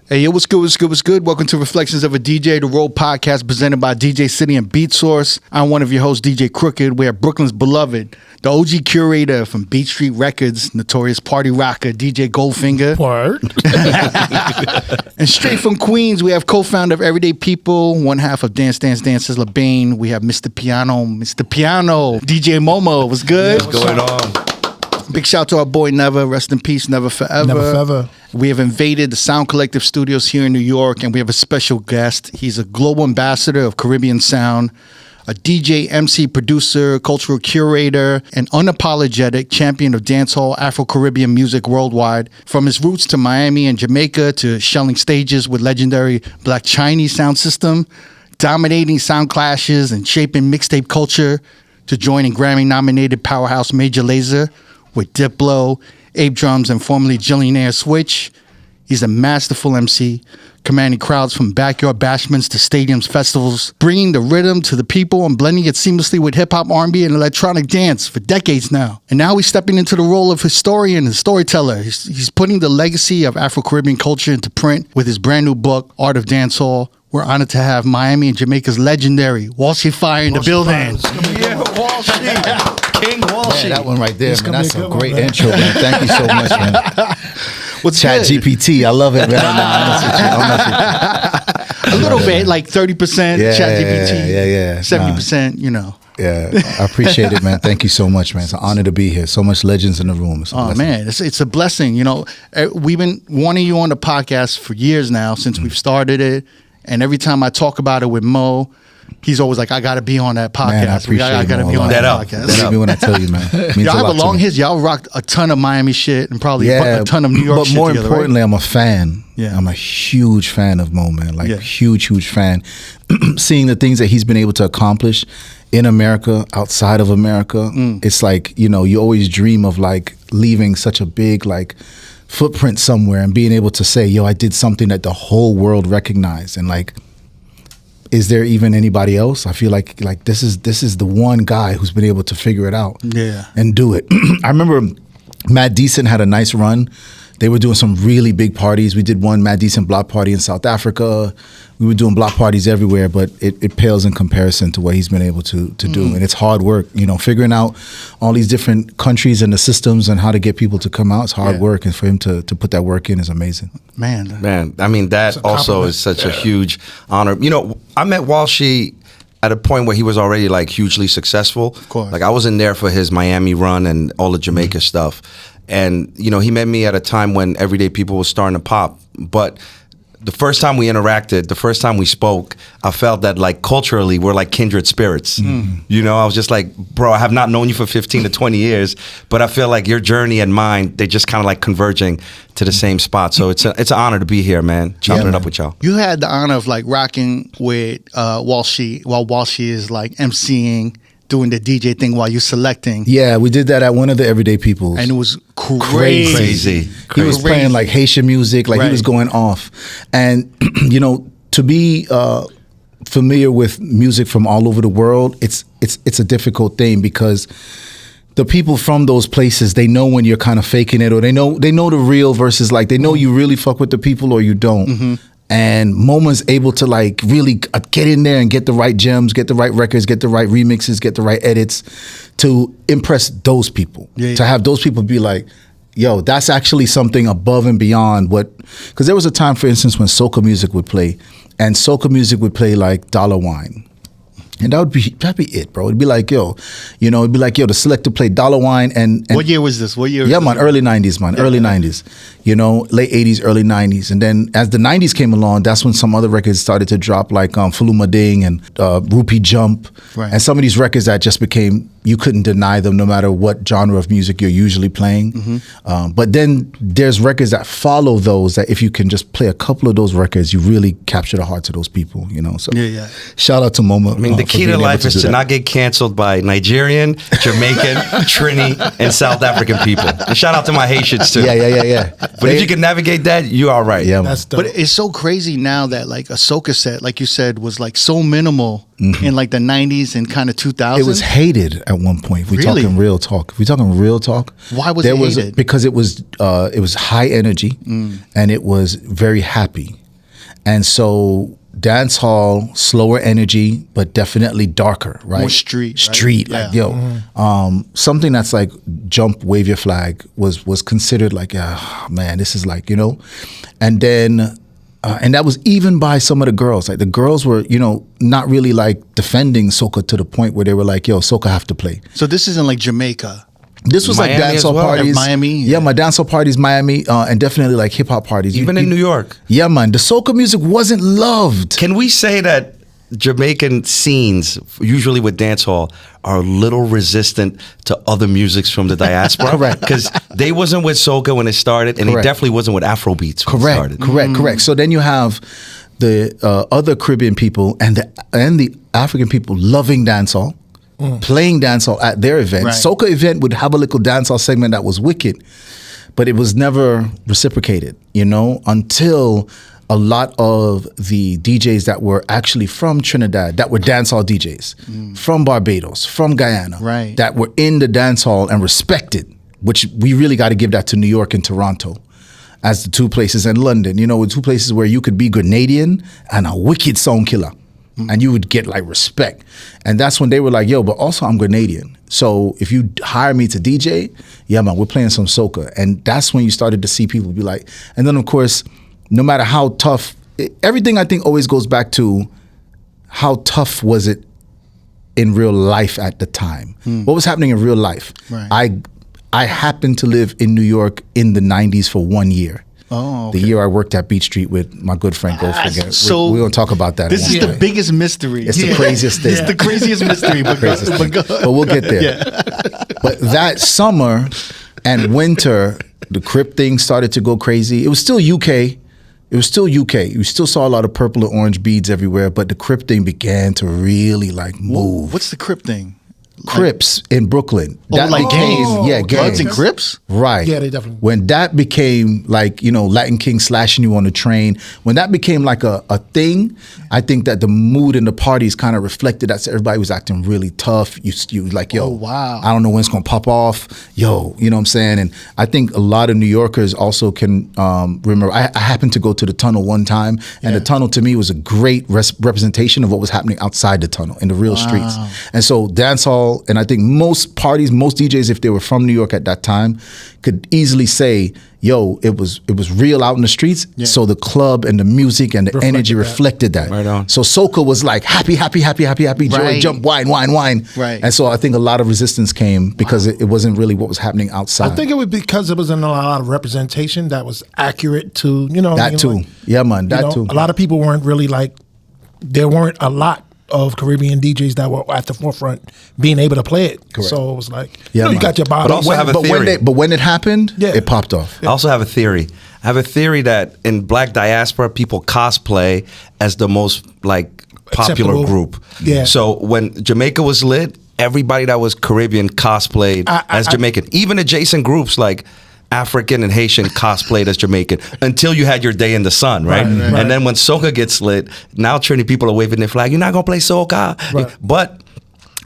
Hey, yo, what's good, what's good, what's good? Welcome to Reflections of a DJ, the R.O.A.D podcast presented by DJ City and Beat Source. I'm one of your hosts, DJ Crooked. We are Brooklyn's beloved, the OG curator from Beat Street Records, notorious party rocker, DJ Goldfinger. Word. And straight from Queens, we have co-founder of Everyday People, one half of Dance Dances LaBaine. We have Mr. Piano, DJ Momo. What's good? What's going on? Big shout out to our boy Never. Rest in peace, Never Forever. Never forever. We have invaded the Sound Collective studios here in New York, and we have a special guest. He's a global ambassador of Caribbean Sound, a DJ, MC, producer, cultural curator, and unapologetic champion of dancehall Afro-Caribbean music worldwide. From his roots to Miami and Jamaica to shelling stages with legendary Black Chiney Sound system, dominating sound clashes and shaping mixtape culture, to joining Grammy-nominated powerhouse Major Lazer with Diplo, Ape Drums, and formerly Jillionaire Switch. He's a masterful MC, commanding crowds from backyard bashments to stadiums, festivals, bringing the rhythm to the people and blending it seamlessly with hip-hop, R&B, and electronic dance for decades now. And now he's stepping into the role of historian and storyteller. He's putting the legacy of Afro-Caribbean culture into print with his brand new book, Art of Dancehall. We're honored to have Miami and Jamaica's legendary Walshy Fire in the building. Yeah, Walshy. King Walshy. Man, that one right there, man. That's a great intro, man. Thank you so much, man. What's Chat good? GPT, I love it, man. A little bit, like 30% Yeah, Chat GPT, yeah. 70%, you know. Yeah, I appreciate it, man. Thank you so much, man. It's an honor to be here. So much legends in the room. It's a Oh blessing. man, it's a blessing. You know, we've been wanting you on the podcast for years now since we've started it, and every time I talk about it with Mo, he's always like, "I got to be on that podcast. Man, I appreciate I got to Mo be a on lot. that That up. podcast." Believe me when I tell you, man. It means Y'all have a lot to long me. history. Y'all rocked a ton of Miami shit and probably Yeah, a ton of New York but shit more together, importantly, right? I'm a fan. Yeah. I'm a huge fan of Mo, man. Like Yeah. huge fan. Seeing the things that he's been able to accomplish in America, outside of America, it's like, you know, you always dream of like leaving such a big like footprint somewhere and being able to say, yo, I did something that the whole world recognized. And like, is there even anybody else? I feel like this is the one guy who's been able to figure it out and do it. I remember Mad Decent had a nice run. They were doing some really big parties. We did one Mad Decent block party in South Africa. We were doing block parties everywhere, but it pales in comparison to what he's been able to do. And it's hard work, you know, figuring out all these different countries and the systems and how to get people to come out. It's hard work, and for him to put that work in is amazing. Man, I mean, that also is such a huge honor. You know, I met Walshy at a point where he was already like hugely successful. Of course. Like I was in there for his Miami run and all the Jamaica stuff. And, you know, he met me at a time when Everyday People was starting to pop. But the first time we interacted, the first time we spoke, I felt that like culturally we're like kindred spirits. You know, I was just like, bro, I have not known you for 15 to 20 years, but I feel like your journey and mine, they just kind of like converging to the same spot. So it's an honor to be here, man. Chopping it up with y'all. You had the honor of like rocking with Walshy while Walshy is like emceeing, doing the DJ thing while you selecting. Yeah, we did that at one of the Everyday Peoples. And it was crazy. He was playing like Haitian music, like he was going off. And, you know, to be familiar with music from all over the world, it's a difficult thing because the people from those places, they know when you're kind of faking it, or they know the real versus like they know you really fuck with the people or you don't. And Moma's able to like really get in there and get the right gems, get the right records, get the right remixes, get the right edits to impress those people. To have those people be like, yo, that's actually something above and beyond what, because there was a time, for instance, when soca music would play, and soca music would play like Dollar Wine. And that'd be it, bro. It'd be like, yo, you know, it'd be like, yo, the selector played Dollar Wine and what year was this? What year? Yeah, man, early 90s, man, early 90s. You know, late 80s, early 90s. And then as the 90s came along, that's when some other records started to drop, like Fuluma Ding and Rupee Jump. Right. And some of these records that just became, you couldn't deny them no matter what genre of music you're usually playing. But then there's records that follow those that if you can just play a couple of those records, you really capture the hearts of those people, you know? So shout out to Moma. I mean, the key to life is to not get canceled by Nigerian, Jamaican, Trini, and South African people. And shout out to my Haitians too. Yeah. But if you can navigate that, you are right. Yeah, man. That's dope. But it's so crazy now that like a soca set, like you said, was like so minimal in like the 90s and kind of 2000s? It was hated at one point. If we're Really? talking real talk. If we're talking real talk. Why was it hated? Because it was high energy and it was very happy. And so dance hall, slower energy, but definitely darker, right? More street, right? Street, Yeah. like, yo. Something that's like jump, wave your flag was considered like, man, this is like, you know. And then, and that was even by some of the girls. Like the girls were, you know, not really like defending soca to the point where they were like, yo, soca have to play. So this isn't like Jamaica. This was Miami like as dancehall well. parties. Miami? Yeah, my dancehall parties, Miami, and definitely like hip hop parties. Even in New York. Yeah, man. The soca music wasn't loved. Can we say that Jamaican scenes, usually with dancehall, are a little resistant to other musics from the diaspora? Correct. Because they wasn't with soca when it started, and Correct. it definitely wasn't with Afro Beats when it started. Correct. So then you have the other Caribbean people and the African people loving dancehall, playing dancehall at their events. Right. Soca event would have a little dancehall segment that was wicked, but it was never reciprocated, you know, until a lot of the DJs that were actually from Trinidad, that were dancehall DJs, from Barbados, from Guyana, Right. that were in the dancehall and respected, which we really got to give that to New York and Toronto as the two places, and London, you know, the two places where you could be Grenadian and a wicked sound killer. And you would get like respect. And that's when they were like, yo, but also I'm Grenadian. So if you hire me to DJ, yeah, man, we're playing some soca. And that's when you started to see people be like, and then of course, no matter how tough, everything I think always goes back to how tough was it in real life at the time? What was happening in real life? Right. I happened to live in New York in the 90s for 1 year. Oh, The year I worked at Beach Street with my good friend Goldfinger. so we're going to talk about that. This at is one the point. biggest mystery. It's the craziest thing. It's the craziest mystery. But But we'll get there. But that summer and winter, the Crip thing started to go crazy. It was still UK. We still saw a lot of purple and orange beads everywhere, but the Crip thing began to really like move. What's the Crip thing? Crips in Brooklyn. Like gangs? Yeah, Bloods gangs. and Crips? Right. Yeah, they definitely- When that became like, you know, Latin King slashing you on the train, when that became like a thing, I think that the mood in the parties kind of reflected that. So everybody was acting really tough. You like, yo, Oh, wow. I don't know when it's going to pop off. Yo, you know what I'm saying? And I think a lot of New Yorkers also can remember. I happened to go to the tunnel one time, and the tunnel to me was a great representation of what was happening outside the tunnel in the real streets. And so dancehall, and I think most parties, most DJs, if they were from New York at that time, could easily say, yo, it was real out in the streets. So the club and the music and the energy reflected that. Right on. So soca was like happy, joy, Right. jump, wine. Right. And so I think a lot of resistance came because it wasn't really what was happening outside. I think it was because it wasn't a lot of representation that was accurate to, you know. that you know, too. like, Yeah, man, you that know, too. A lot of people weren't really like, there weren't a lot of Caribbean DJs that were at the forefront being able to play it. Correct. So it was like, Yeah, you know, you man. got your bottom. But also have a but theory. when it happened, Yeah. it popped off. I also have a theory. I have a theory that in Black diaspora, people cosplay as the most like popular Acceptable. group. Yeah. So when Jamaica was lit, everybody that was Caribbean cosplayed as Jamaican. Even adjacent groups like African and Haitian cosplayed as Jamaican until you had your day in the sun, right? And then when soca gets lit, now Trinity people are waving their flag. You're not gonna play soca, Right. but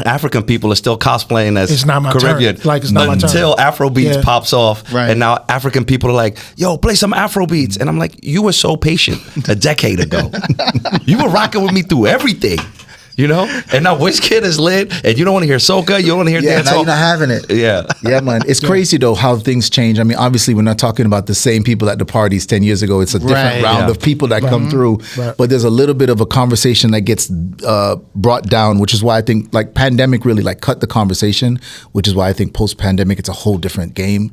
African people are still cosplaying as It's not my turn. Caribbean Like, it's not my turn. until Afro Beats Yeah. pops off, Right. and now African people are like, "Yo, play some Afro Beats," and I'm like, "You were so patient a decade ago. You were rocking with me through everything." You know, and now WizKid is lit, and you don't want to hear soca, you don't want to hear Yeah, now dancehall. you're not having it. Yeah. Yeah, man. It's crazy though how things change. I mean, obviously we're not talking about the same people at the parties 10 years ago. It's a different Right. round Yeah. of people that come through. Right. But there's a little bit of a conversation that gets brought down, which is why I think like pandemic really like cut the conversation, which is why I think post-pandemic it's a whole different game.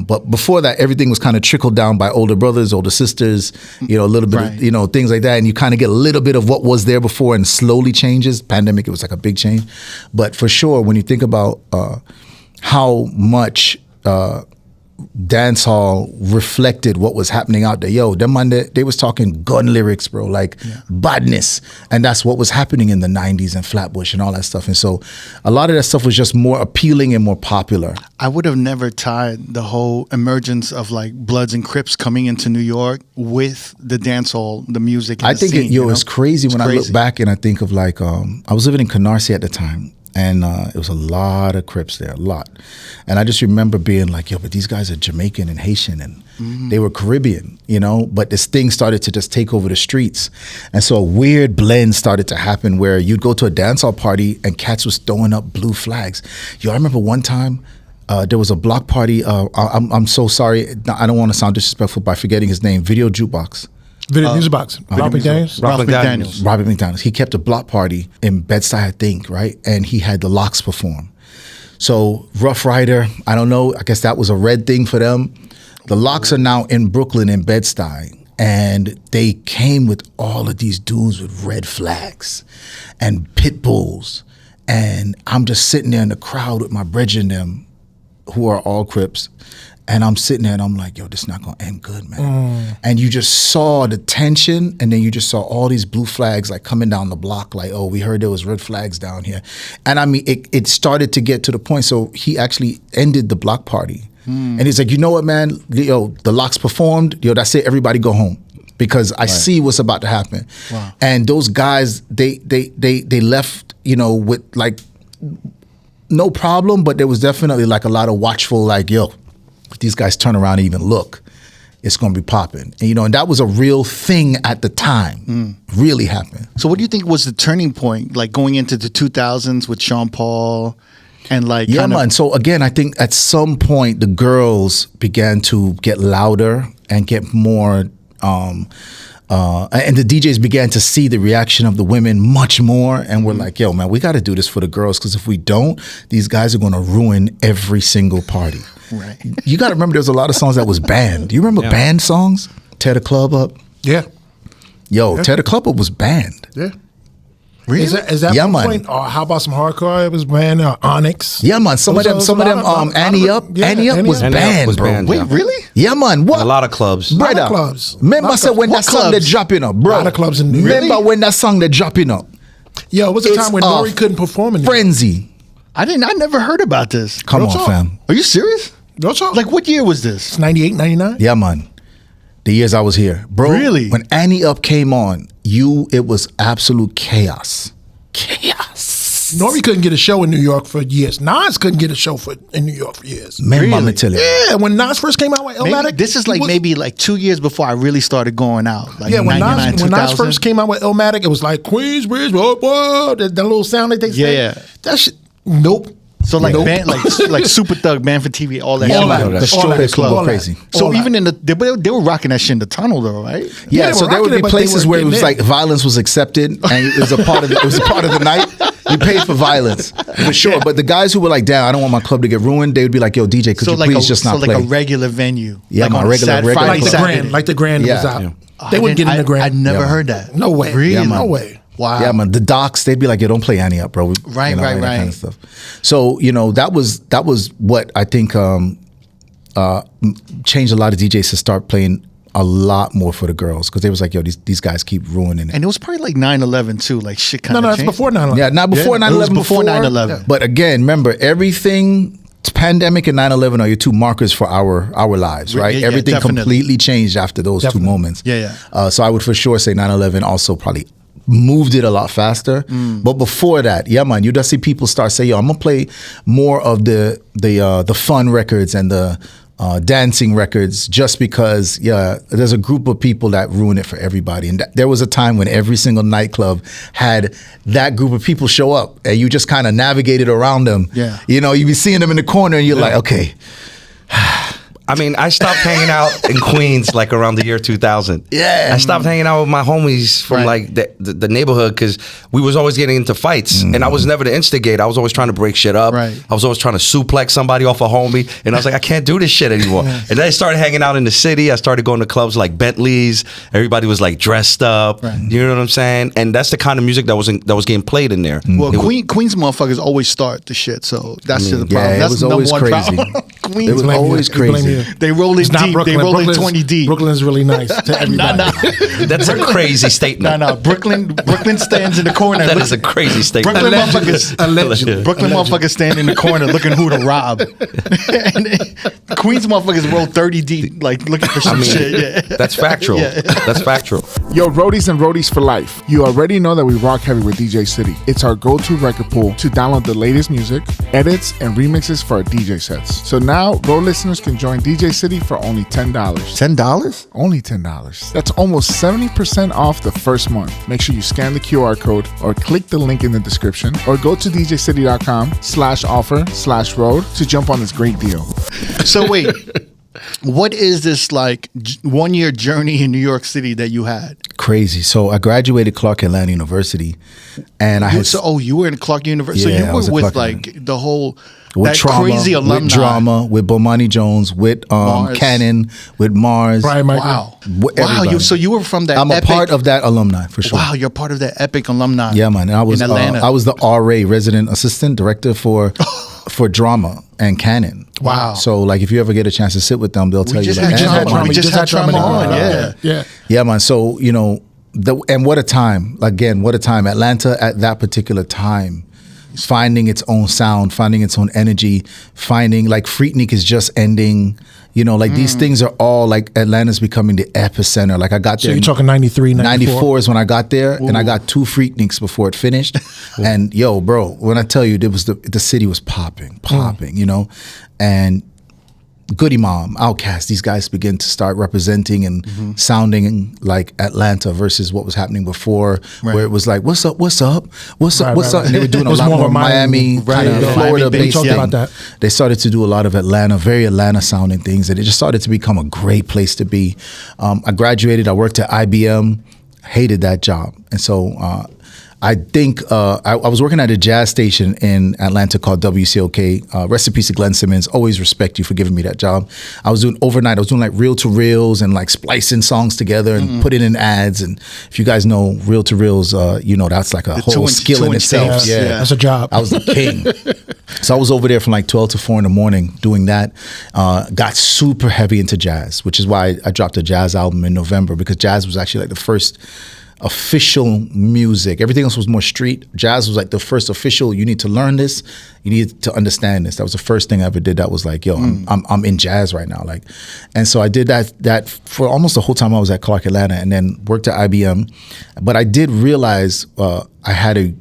But before that, everything was kind of trickled down by older brothers, older sisters, you know, a little bit Right. of, you know, things like that. And you kind of get a little bit of what was there before and slowly changes. Pandemic, it was like a big change. But for sure, when you think about how much dance hall reflected what was happening out there. Yo, them man, they was talking gun lyrics, bro, like badness. And that's what was happening in the 90s and Flatbush and all that stuff. And so a lot of that stuff was just more appealing and more popular. I would have never tied the whole emergence of like Bloods and Crips coming into New York with the dancehall, the music. And I the think scene, it's crazy when I look back and I think of like, I was living in Canarsie at the time. And it was a lot of Crips there, a lot. And I just remember being like, yo, but these guys are Jamaican and Haitian and they were Caribbean, you know? But this thing started to just take over the streets. And so a weird blend started to happen where you'd go to a dancehall party and cats was throwing up blue flags. Yo, I remember one time there was a block party. I'm so sorry. I don't want to sound disrespectful by forgetting his name. Video Jukebox. Video Music Box. Robert McDaniels. Robert McDaniels. Robert McDaniels. He kept a block party in Bed-Stuy, I think, right? And he had the Locks perform. So Rough Rider, I don't know. I guess that was a red thing for them. The Locks are now in Brooklyn in Bed-Stuy. And they came with all of these dudes with red flags and pit bulls. And I'm just sitting there in the crowd with my brethren them, who are all Crips. And I'm sitting there and I'm like, yo, this is not gonna end good, man. And you just saw the tension, and then you just saw all these blue flags like coming down the block, like, oh, we heard there was red flags down here. And I mean, it started to get to the point, so he actually ended the block party. And he's like, you know what, man, yo, the Locks performed, yo, that's it, everybody go home. Because I see what's about to happen. Wow. And those guys, they left, you know, with like, no problem, but there was definitely like a lot of watchful, like, yo, if these guys turn around and even look, it's going to be popping. And, you know, and that was a real thing at the time. Really happened. So what do you think was the turning point, like going into the 2000s with Sean Paul and like... Yeah, man. So again, I think at some point the girls began to get louder and get more... and the DJs began to see the reaction of the women much more, and we're like, yo, man, we got to do this for the girls, because if we don't, these guys are going to ruin every single party. Right. You got to remember, there's a lot of songs that was banned. Do you remember banned songs? Tear the Club Up? Yeah. Yo, Tear the Club Up was banned. Yeah. Really? Is that Yeah, one man. point? Or how about some hardcore? It was banned. Onyx. Yeah, man. Some of them, Annie Up was Annie Up banned, was bro. banned, Wait, yeah. really? Yeah, man. What? A lot of clubs. Brother, Lot of clubs. remember Lot I said of when clubs. that song What they clubs? dropping up, bro. Lot of clubs in New York. Remember when that song they dropping up? Yo, it was a It's time when a Nori couldn't perform in New York. Frenzy. I never heard about this. Come Real on, talk. fam. Are you serious? Real talk. Like what year was this? It's 98, 99. Yeah, man. The years I was here, bro. Really? When Annie Up came on, it was absolute chaos. Chaos. Nori couldn't get a show in New York for years. Nas couldn't get a show in New York for years. Man, Really? mama tell you. Yeah, when Nas first came out with Maybe, Illmatic. this is he like was- maybe like 2 years before I really started going out. Like Yeah, when 99, Nas 2000. first came out with Illmatic, it was like Queensbridge, whoa, whoa, that little sound that they say. Yeah. That shit, nope. So like Nope. band, like Super Thug, Man for TV, all that All shit. that. The All stroke that. is All that. crazy. So All that. even in they were rocking that shit in the tunnel though, right? Yeah, they so were there would rocking be it, but places they where it weren't was getting like violence was accepted, and it was a part of the night. You paid for violence for sure. But the guys who were like, "Damn, I don't want my club to get ruined," they would be like, "Yo, DJ, could So you like please just not so play?" like a regular venue. Yeah, like my on a regular Friday, club. like the Saturday. Grand, like the Grand Yeah. was out. Yeah. They wouldn't get in the Grand. I never Yeah. heard that. No way. Really? Yeah, man. No way. Wow. Yeah, man. The docs, they'd be like, "Yo, don't play Annie Up, bro." Right, you know, right, that kind right. of stuff. So that was what I think changed a lot of DJs to start playing a lot more for the girls, because they was like, "Yo, these guys keep ruining it." And it was probably like 9/11 too. Like shit kind No, of no, that's changed. before 9/11. Yeah, not before Yeah, 9/11. it was before 9/11. But again, remember, everything, pandemic and 9/11 are your two markers for our lives, right? Yeah, yeah, Everything definitely. completely changed after those Definitely. two moments. Yeah, yeah. So I would for sure say 9/11 also probably moved it a lot faster. But before that, yeah, man, you just see people start saying, "Yo, I'm gonna play more of the fun records and the dancing records," just because, yeah, there's a group of people that ruin it for everybody. And there was a time when every single nightclub had that group of people show up, and you just kind of navigated around them. Yeah. You know, you be seeing them in the corner, and you're like, okay. I mean, I stopped hanging out in Queens like around the year 2000. Yeah. I stopped hanging out with my homies from Right. like the neighborhood, because we was always getting into fights, and I was never the instigator. I was always trying to break shit up. Right. I was always trying to suplex somebody off a homie, and I was like, I can't do this shit anymore. And then I started hanging out in the city. I started going to clubs like Bentley's. Everybody was like dressed up. Right. You know what I'm saying? And that's the kind of music that was getting played in there. Well, It was- Queens motherfuckers always start the shit, so that's the problem. Yeah, it That's was the always number one crazy. problem. Queens, It was Blame always you. Blame crazy. They rolling It's not deep. Brooklyn. They rolling Brooklyn's- 20 deep. Brooklyn's really nice to everybody. That's a crazy statement. No. Brooklyn stands in the corner. That is a crazy statement. Brooklyn motherfuckers. Allegedly. Brooklyn motherfuckers stand in the corner looking who to rob. And Queens motherfuckers roll 30 deep, like looking for some shit. Yeah. That's factual. That's factual. Yo, roadies and roadies for life. You already know that we rock heavy with DJ City. It's our go-to record pool to download the latest music, edits, and remixes for our DJ sets. So now, Road listeners can join DJ City for only $10. $10? Only $10. That's almost 70% off the first month. Make sure you scan the QR code or click the link in the description or go to djcity.com/offer/road to jump on this great deal. So wait, what is this like 1 year journey in New York City that you had? Crazy. So I graduated Clark Atlanta University, and I had You were in Clark University. Yeah, so I you was were at with Clark like the whole with that Trauma, crazy alumni. with Drama, with Bomani Jones, with Mars. Cannon, with Mars. Brian Michael. Wow, With wow. everybody. So you were from that. I'm epic, a part of that alumni for sure. Wow, you're part of that epic alumni. Yeah, man. And I was in Atlanta. I was the R.O.A.D resident assistant director for Drama and Canon. Wow. So like, if you ever get a chance to sit with them, they'll tell you. just Like, had "Man, Drama. man, We just had Drama on, yeah. Yeah. man. So and what a time! Again, what a time! Atlanta at that particular time, finding its own sound, finding its own energy, finding like Freaknik is just ending. These things are all like Atlanta's becoming the epicenter. Like I got So there. you're talking 93, 94 is when I got there, and I got 2 Freakniks before it finished. And yo, bro, when I tell you, the city was popping, and Goody Mom, Outkast, these guys begin to start representing and sounding like Atlanta versus what was happening before, where it was like, what's up, and they were doing It a was lot more more of a Miami, kind of Miami-based Florida-based thing. thing. About that. They started to do a lot of Atlanta, very Atlanta sounding things, and it just started to become a great place to be. I graduated, I worked at IBM, hated that job, and so I think I was working at a jazz station in Atlanta called WCOK. Rest in peace to Glenn Simmons. Always respect you for giving me that job. I was doing overnight. I was doing like reel to reels and like splicing songs together and putting in ads. And if you guys know reel to reels, that's like a whole skill in itself. tapes, Yeah, That's a job. I was the king. So I was over there from like 12 to 4 in the morning doing that. Got super heavy into jazz, which is why I dropped a jazz album in November, because jazz was actually like the first official music. Everything else was more street. Jazz was like the first official. You need to learn this. You need to understand this. That was the first thing I ever did. That was like, yo, I'm in jazz right now. Like, and so I did that for almost the whole time I was at Clark Atlanta, and then worked at IBM. But I did realize I had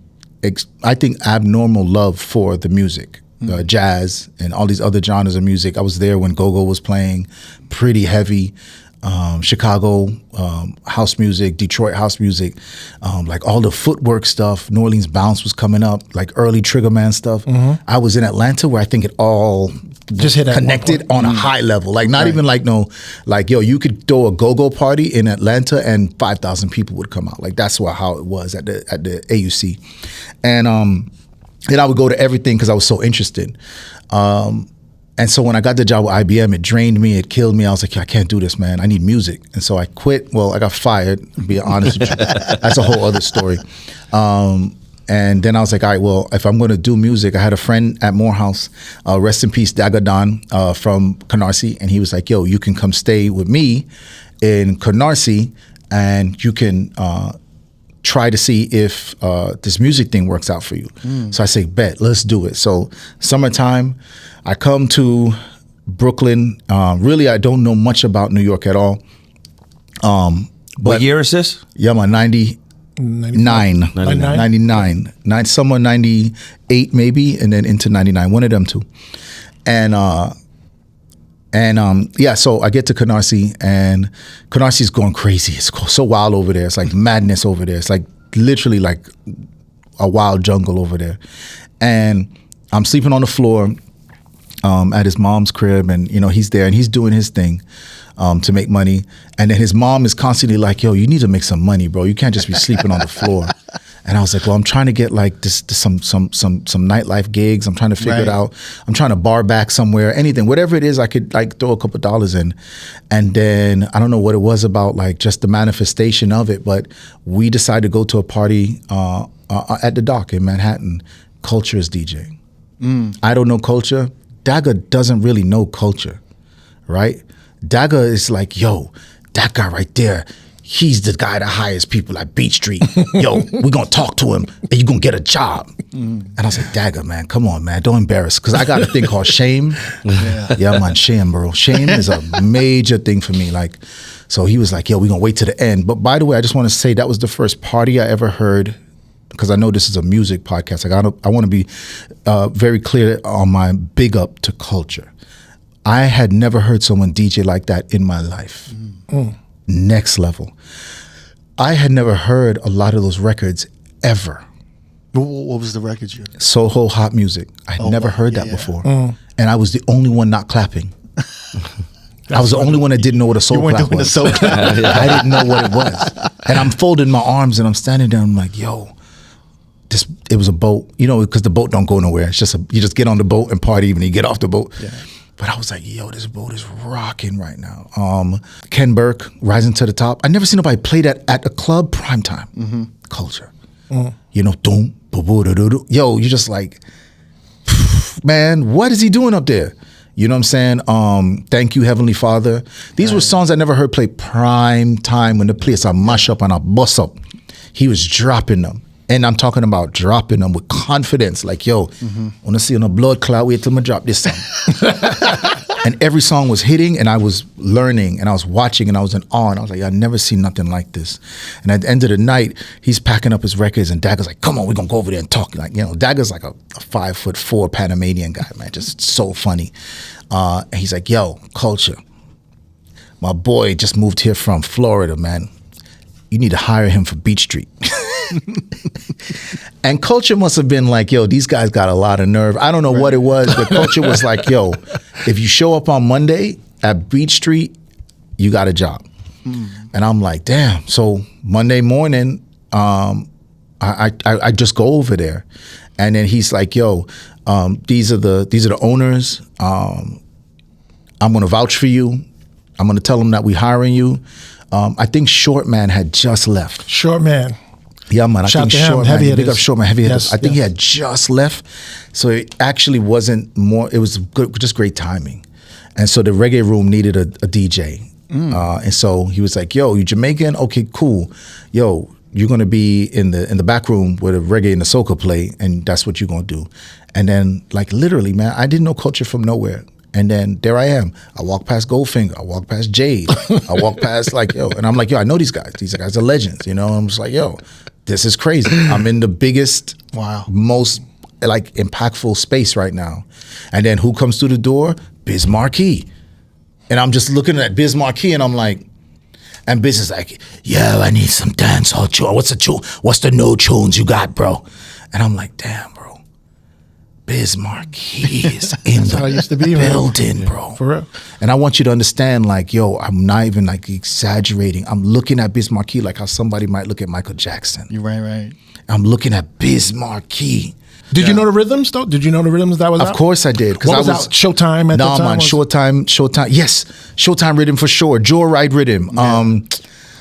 I think abnormal love for the music. Jazz and all these other genres of music. I was there when go-go was playing, pretty heavy. Chicago house music, Detroit house music, like all the footwork stuff. New Orleans bounce was coming up, like early Trigger Man stuff. I was in Atlanta where I think it all Just hit at connected on a high level. Like not even like you could throw a go-go party in Atlanta and 5,000 people would come out. Like that's how it was at the AUC, and I would go to everything because I was so interested. And so when I got the job with IBM, it drained me, it killed me. I was like, I can't do this, man. I need music. And so I quit. Well, I got fired, to be honest with you. That's a whole other story. And then I was like, all right, well, if I'm going to do music, I had a friend at Morehouse, rest in peace, Dagadon from Canarsie. And he was like, yo, you can come stay with me in Canarsie and you can try to see if this music thing works out for you. So I say, bet, let's do it. So summertime, I come to Brooklyn. Really, I don't know much about New York at all. What year is this? Yeah, man, 99, somewhere 98 maybe, and then into 99, one of them two. And so I get to Canarsie, and Canarsie is going crazy. It's so wild over there. It's like madness over there. It's like literally like a wild jungle over there. And I'm sleeping on the floor at his mom's crib, and he's there and he's doing his thing to make money. And then his mom is constantly like, yo, you need to make some money, bro. You can't just be sleeping on the floor. And I was like, well, I'm trying to get like some nightlife gigs. I'm trying to figure it out. I'm trying to bar back somewhere, anything, whatever it is, I could like throw a couple dollars in. And then I don't know what it was about, like just the manifestation of it, but we decided to go to a party at the Dock in Manhattan. Culture is DJing. I don't know culture. Daga doesn't really know culture, right? Dagger is like, yo, that guy right there, he's the guy that hires people at Beach Street. Yo, we're going to talk to him and you're going to get a job. And I was like, Dagger, man, come on, man, don't embarrass. Because I got a thing called shame. Yeah, man, shame, bro. Shame is a major thing for me. Like, so he was like, yo, we're going to wait to the end. But by the way, I just want to say that was the first party I ever heard, because I know this is a music podcast. I want to be very clear on my big up to culture. I had never heard someone DJ like that in my life. Next level. I had never heard a lot of those records ever. What was the record you heard? Soho hot music. I had never heard that before. And I was the only one not clapping. I was the only one that didn't know what a soul clap was. You weren't doing the soul clap. I didn't know what it was. And I'm folding my arms and I'm standing there and I'm like, yo, it was a boat, you know, because the boat don't go nowhere. It's just you just get on the boat and party when you get off the boat. Yeah. But I was like, yo, this boat is rocking right now. Ken Burke, Rising to the Top. I never seen nobody play that at a club primetime. Culture. You know, doom, boo-boo-doo-doo-doo. Yo, you're just like, man, what is he doing up there? You know what I'm saying? Thank You, Heavenly Father. These were songs I never heard play prime time when the place I mash up and I bust up. He was dropping them. And I'm talking about dropping them with confidence. Like, yo, wanna see on a blood cloud, wait till I drop this song. And every song was hitting and I was learning and I was watching and I was in awe. And I was like, I've never seen nothing like this. And at the end of the night, he's packing up his records and Dagger's like, come on, we're gonna go over there and talk. Like, you know, Dagger's like a 5'4" Panamanian guy, man, just so funny. And he's like, yo, Culture, my boy just moved here from Florida, man. You need to hire him for Beach Street. And Culture must have been like, yo, these guys got a lot of nerve. I don't know what it was, but Culture was like, yo, if you show up on Monday at Beach Street, you got a job. And I'm like, damn. So Monday morning, I just go over there. And then he's like, yo, these are the owners. I'm gonna vouch for you. I'm gonna tell them that we hiring you. I think Short Man had just left. Short Man. Yeah, man. I think Short Man. Big up Short Man. Heavy hitters. I think he had just left, so it actually wasn't more. It was good, just great timing, and so the reggae room needed a DJ, and so he was like, "Yo, you Jamaican? Okay, cool. Yo, you're gonna be in the back room where the reggae and the soca play, and that's what you're gonna do." And then, like literally, man, I didn't know Culture from nowhere. And then there I am. I walk past Goldfinger. I walk past Jade. I walk past like, yo. And I'm like, yo, I know these guys. These guys are legends, you know? I'm just like, yo, this is crazy. I'm in the biggest, most like impactful space right now. And then who comes through the door? Biz Markie. And I'm just looking at Biz Markie and I'm like, and Biz is like, yo, I need some dancehall tune. What's the no tunes you got, bro? And I'm like, damn, bro. Biz Markie is in the building, bro. For real. And I want you to understand, like, yo, I'm not even like exaggerating. I'm looking at Biz Markie like how somebody might look at Michael Jackson. You're right. I'm looking at Biz Markie. Did you know the rhythms though? Did you know the rhythms that was out? Of course I did. What was out? Showtime at the time? No, man, Showtime. Yes, Showtime Rhythm for sure. Joyride Rhythm. Yeah.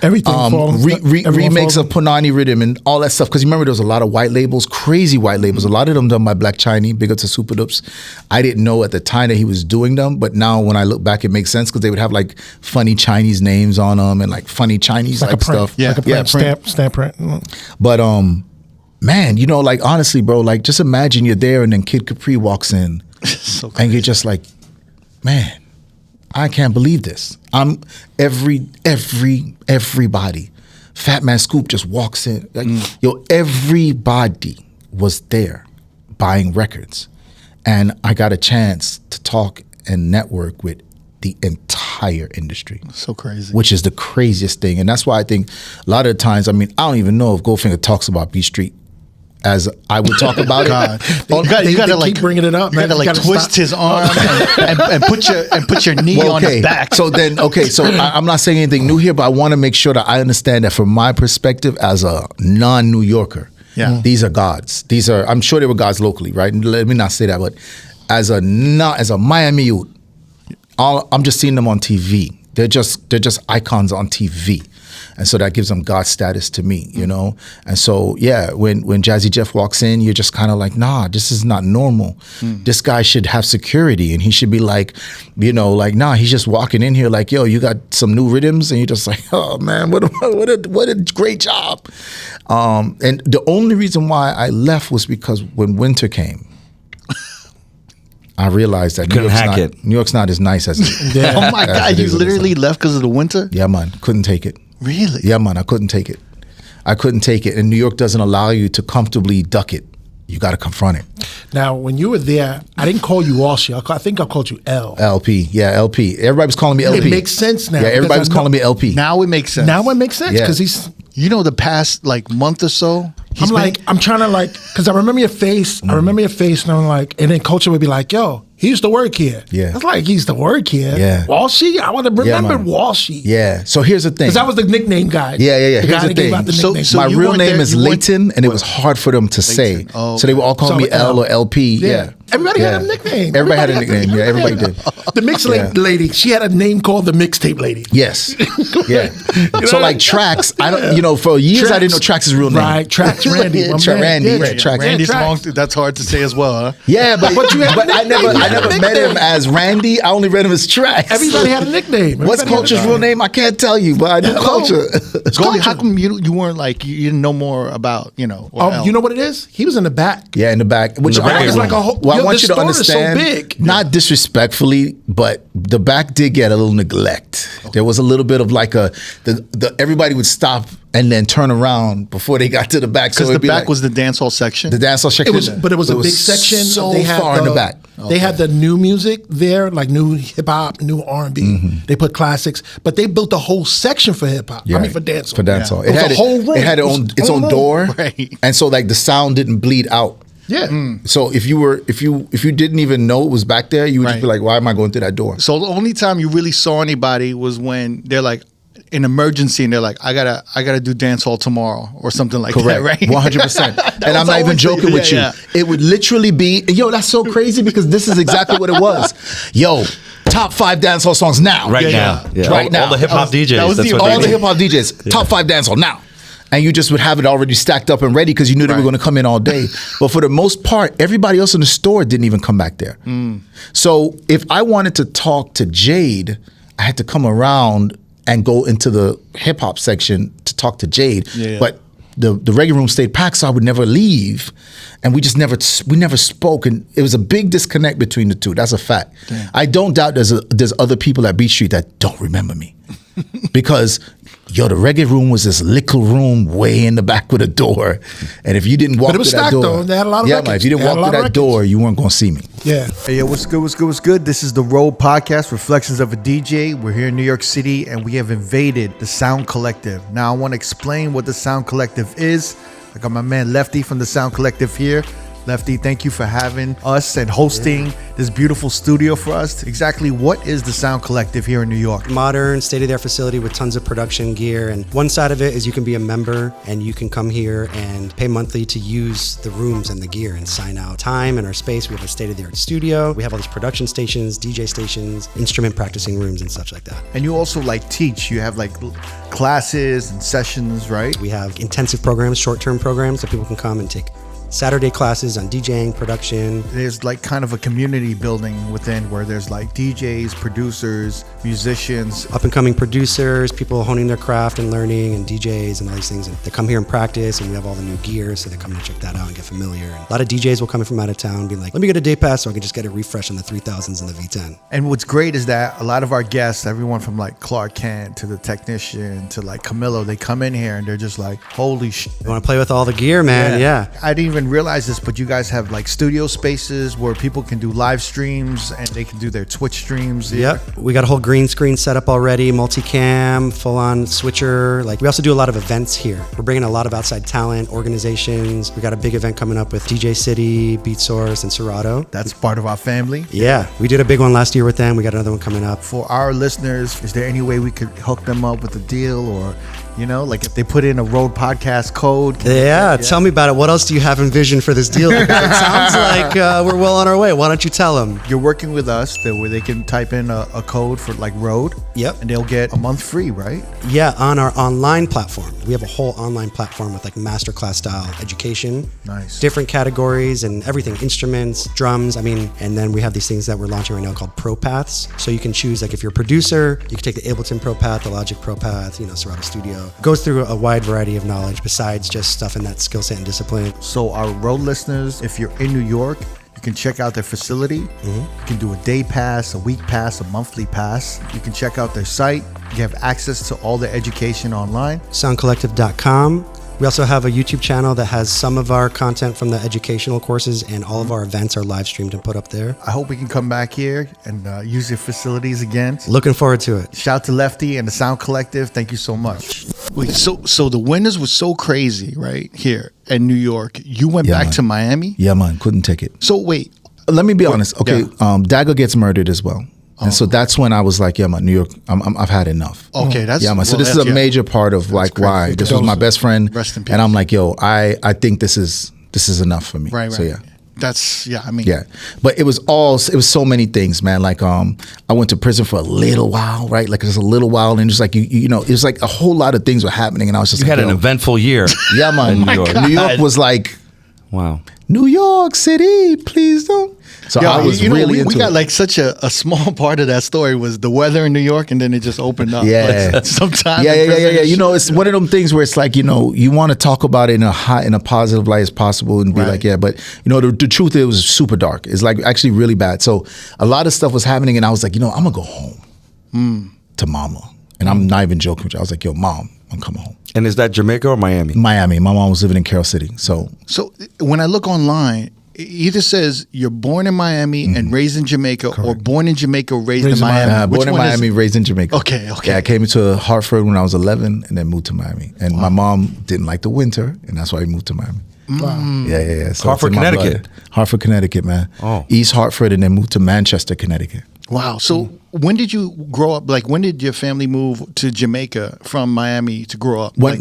Everything. Remakes of Punani Rhythm and all that stuff. Because you remember there was a lot of white labels, crazy white labels. A lot of them done by Black Chiney, big up to Super Dupes. I didn't know at the time that he was doing them, but now when I look back, it makes sense because they would have like funny Chinese names on them and like funny Chinese like stuff. Yeah, like a print, stamp print. But man, you know, like honestly, bro, like just imagine you're there and then Kid Capri walks in, and you're just like, man, I can't believe this. I'm everybody. Fat Man Scoop just walks in. Like, yo, everybody was there buying records. And I got a chance to talk and network with the entire industry. So crazy. Which is the craziest thing. And that's why I think a lot of the times, I mean, I don't even know if Goldfinger talks about Beach Street as I would talk about it. You gotta like keep bringing it up, man. You gotta twist his arm and put your knee on his back. So then, so I'm not saying anything new here, but I want to make sure that I understand that from my perspective as a non-New Yorker, these are gods. These are, I'm sure they were gods locally, right? Let me not say that, but as a Miami youth, I'm just seeing them on TV. They're just icons on TV. And so that gives them God status to me, you know? And so, yeah, when Jazzy Jeff walks in, you're just kind of like, nah, this is not normal. This guy should have security, and he should be like, you know, like, nah, he's just walking in here like, yo, you got some new rhythms, and you're just like, oh man, what a great job. And the only reason why I left was because when winter came, I realized that New York's not as nice as it. Yeah. Oh my God, you literally left because of the winter? Yeah, man, couldn't take it. Really? Yeah, man, I couldn't take it. And New York doesn't allow you to comfortably duck it. You got to confront it. Now, when you were there, I didn't call you Walshy. I think I called you L. LP. Yeah, LP. Everybody was calling me LP. It makes sense now. Yeah, everybody was calling me LP. Now it makes sense. Now it makes sense because he's... You know, the past like month or so, I'm trying to like, because I remember your face. I remember your face, and I'm like, and then Culture would be like, yo, he used to work here. Yeah. I was like, he used to work here. Yeah. Walshy? I would have remembered Walshy. Yeah. So here's the thing. Because that was the nickname guy. Yeah. The guy that gave out the nickname. So my you real weren't name there- is you weren't- Leighton, and it was hard for them to say. Oh, so they would all call So me L or LP. Yeah. Everybody had a nickname. Everybody had a nickname. Yeah, everybody did. The mixtape lady, she had a name called the mixtape lady. Yes. Yeah. So like Trax, I don't, you know, for years I didn't know Trax's real name. Right, Trax Randy. my man. Randy, Yeah, yeah, Trax. Randy's Trax. long. That's hard to say as well, huh? Yeah, but I never nickname. met him as Randy. I only read him as Trax. Everybody had a nickname. What's Everybody had Culture's a real name? I can't tell you, but I know Culture. Goldie, how come you weren't like you didn't know more about Oh, you know what it is? He was in the back. Yeah, in the back. Which The back is like a whole- well, I yo, want the you to store is so understand, big. not disrespectfully, but the back did get a little neglect. There was a little bit of like the everybody would stop and then turn around before they got to the back. Because So the it'd be back like, was the dancehall section. the dancehall section. But it was a big section. so They had far in the back. They had the new music there, like new hip hop, new R&B. They put classics, but they built a whole section for hip hop. I mean, for dancehall. For dancehall, It was a whole room. It had its own door, Right. and so like the sound didn't bleed out. Yeah. So if you didn't even know it was back there, you would just be like, why am I going through that door? So the only time you really saw anybody was when they're like an emergency and they're like, I gotta do dance hall tomorrow or something like that, right? 100%. And I'm was not even always joking the- with you. yeah. It would literally be, yo, that's so crazy because this is exactly what it was. Yo, top 5 dancehall songs now. Right Yeah, now. yeah. Yeah. Right now. All the hip hop DJs. that was That's the- what All they the do. hip hop DJs, top 5 dancehall now. And you just would have it already stacked up and ready because you knew they were Right. going to come in all day. But for the most part, everybody else in the store didn't even come back there. So if I wanted to talk to Jade, I had to come around and go into the hip hop section to talk to Jade. Yeah. But the reggae room stayed packed, so I would never leave, and we never spoke, and it was a big disconnect between the two. That's a fact. Damn. I don't doubt there's other people at Beat Street that don't remember me, because yo, the reggae room was this little room way in the back with a door, and if you didn't walk But it was through that stacked, door, though. They had a lot of yeah, records. man, if you didn't They had walk a through lot that of door, you weren't gonna see me. Yeah. Hey, yo, what's good? This is the R.O.A.D podcast, Reflections of a DJ. We're here in New York City, and we have invaded the Sound Collective. Now, I want to explain what the Sound Collective is. I got my man Lefty from the Sound Collective here. Lefty, thank you for having us and hosting this beautiful studio for us. Exactly what is the Sound Collective here in New York? Modern, state-of-the-art facility with tons of production gear. And one side of it is you can be a member and you can come here and pay monthly to use the rooms and the gear and sign out time and our space. We have a state-of-the-art studio. We have all these production stations, DJ stations, instrument practicing rooms and such like that. And you also like teach. You have like classes and sessions, right? We have intensive programs, short-term programs that people can come and take Saturday classes on DJing, production. There's like kind of a community building within where there's like DJs, producers, musicians. Up and coming producers, people honing their craft and learning, and DJs and all these things. And they come here and practice, and we have all the new gear, so they come and check that out and get familiar. And a lot of DJs will come in from out of town, be like, let me get a day pass so I can just get a refresh on the 3000s and the V10. And what's great is that a lot of our guests, everyone from like Clark Kent to the technician to like Camilo, they come in here and they're just like, holy shit. You want to play with all the gear, man? Yeah. I didn't even realize this, but you guys have like studio spaces where people can do live streams and they can do their Twitch streams. here. Yep. We got a whole green screen set up already, multicam, full on switcher. Like we also do a lot of events here. We're bringing a lot of outside talent, organizations. We got a big event coming up with DJ City, Beat Source, and Serato. That's part of our family. Yeah. We did a big one last year with them. We got another one coming up. For our listeners, is there any way we could hook them up with a deal, or, you know, like if they put in a R.O.A.D podcast code? Yeah, tell me about it. What else do you have in vision for this deal. It sounds like we're well on our way. Why don't you tell them? You're working with us where they can type in a code for like R.O.A.D. Yep. And they'll get a month free, right? Yeah, on our online platform. We have a whole online platform with like masterclass style education. Nice. Different categories and everything, instruments, drums. And then we have these things that we're launching right now called Pro Paths. So you can choose, like if you're a producer, you can take the Ableton Pro Path, the Logic Pro Path, Serato Studio. Goes through a wide variety of knowledge besides just stuff in that skill set and discipline. So our R.O.A.D listeners, if you're in New York, you can check out their facility. You can do a day pass, a week pass, a monthly pass. You can check out their site. You have access to all the education online. Soundcollective.com. We also have a YouTube channel that has some of our content from the educational courses, and all of our events are live streamed and put up there. I hope we can come back here and use your facilities again. Looking forward to it. Shout out to Lefty and the Sound Collective. Thank you so much. Wait, so the winters was so crazy, right? Here in New York. You went Yeah, back man. to Miami? Yeah, man, couldn't take it. So wait. Let me be honest. Okay, Dagger gets murdered as well. And so that's when I was like, yeah, man, New York, I've had enough. Okay, that's Yeah, man. So well, this is that's- a major part of like crazy. why this was my best friend. Rest in peace. And I'm like, yo, I think this is enough for me. Right. So yeah. That's I mean. Yeah, but it was so many things, man. Like I went to prison for a little while, right? Like just a little while, and just like you know, it was like a whole lot of things were happening, and I was just You like, had an yo, eventful year. yeah, man. in New York. New York was like, Wow. New York City, please don't. So Yeah, I was really we into got it. like such a small part of that story was the weather in New York, and then it just opened up. Yeah. Like, sometimes. Yeah. You know, it's one of them things where it's like, you know, you want to talk about it in a positive light as possible and be Right. like, yeah, but you know, the truth is it was super dark. It's like actually really bad. So a lot of stuff was happening, and I was like, you know, I'm gonna go home to mama, and I'm not even joking with you. I was like, yo, mom, I'm coming home. And is that Jamaica or Miami? Miami. My mom was living in Carroll City, so So when I look online, it either says you're born in Miami and raised in Jamaica, or born in Jamaica, raised in Miami. Which born in one is Miami, it? raised in Jamaica. Okay. Yeah, I came into Hartford when I was 11, and then moved to Miami. And my mom didn't like the winter, and that's why we moved to Miami. Yeah. So Hartford, it's in my Connecticut. blood. Hartford, Connecticut, man. Oh. East Hartford, and then moved to Manchester, Connecticut. Wow. So when did you grow up? Like, when did your family move to Jamaica from Miami to grow up? Like,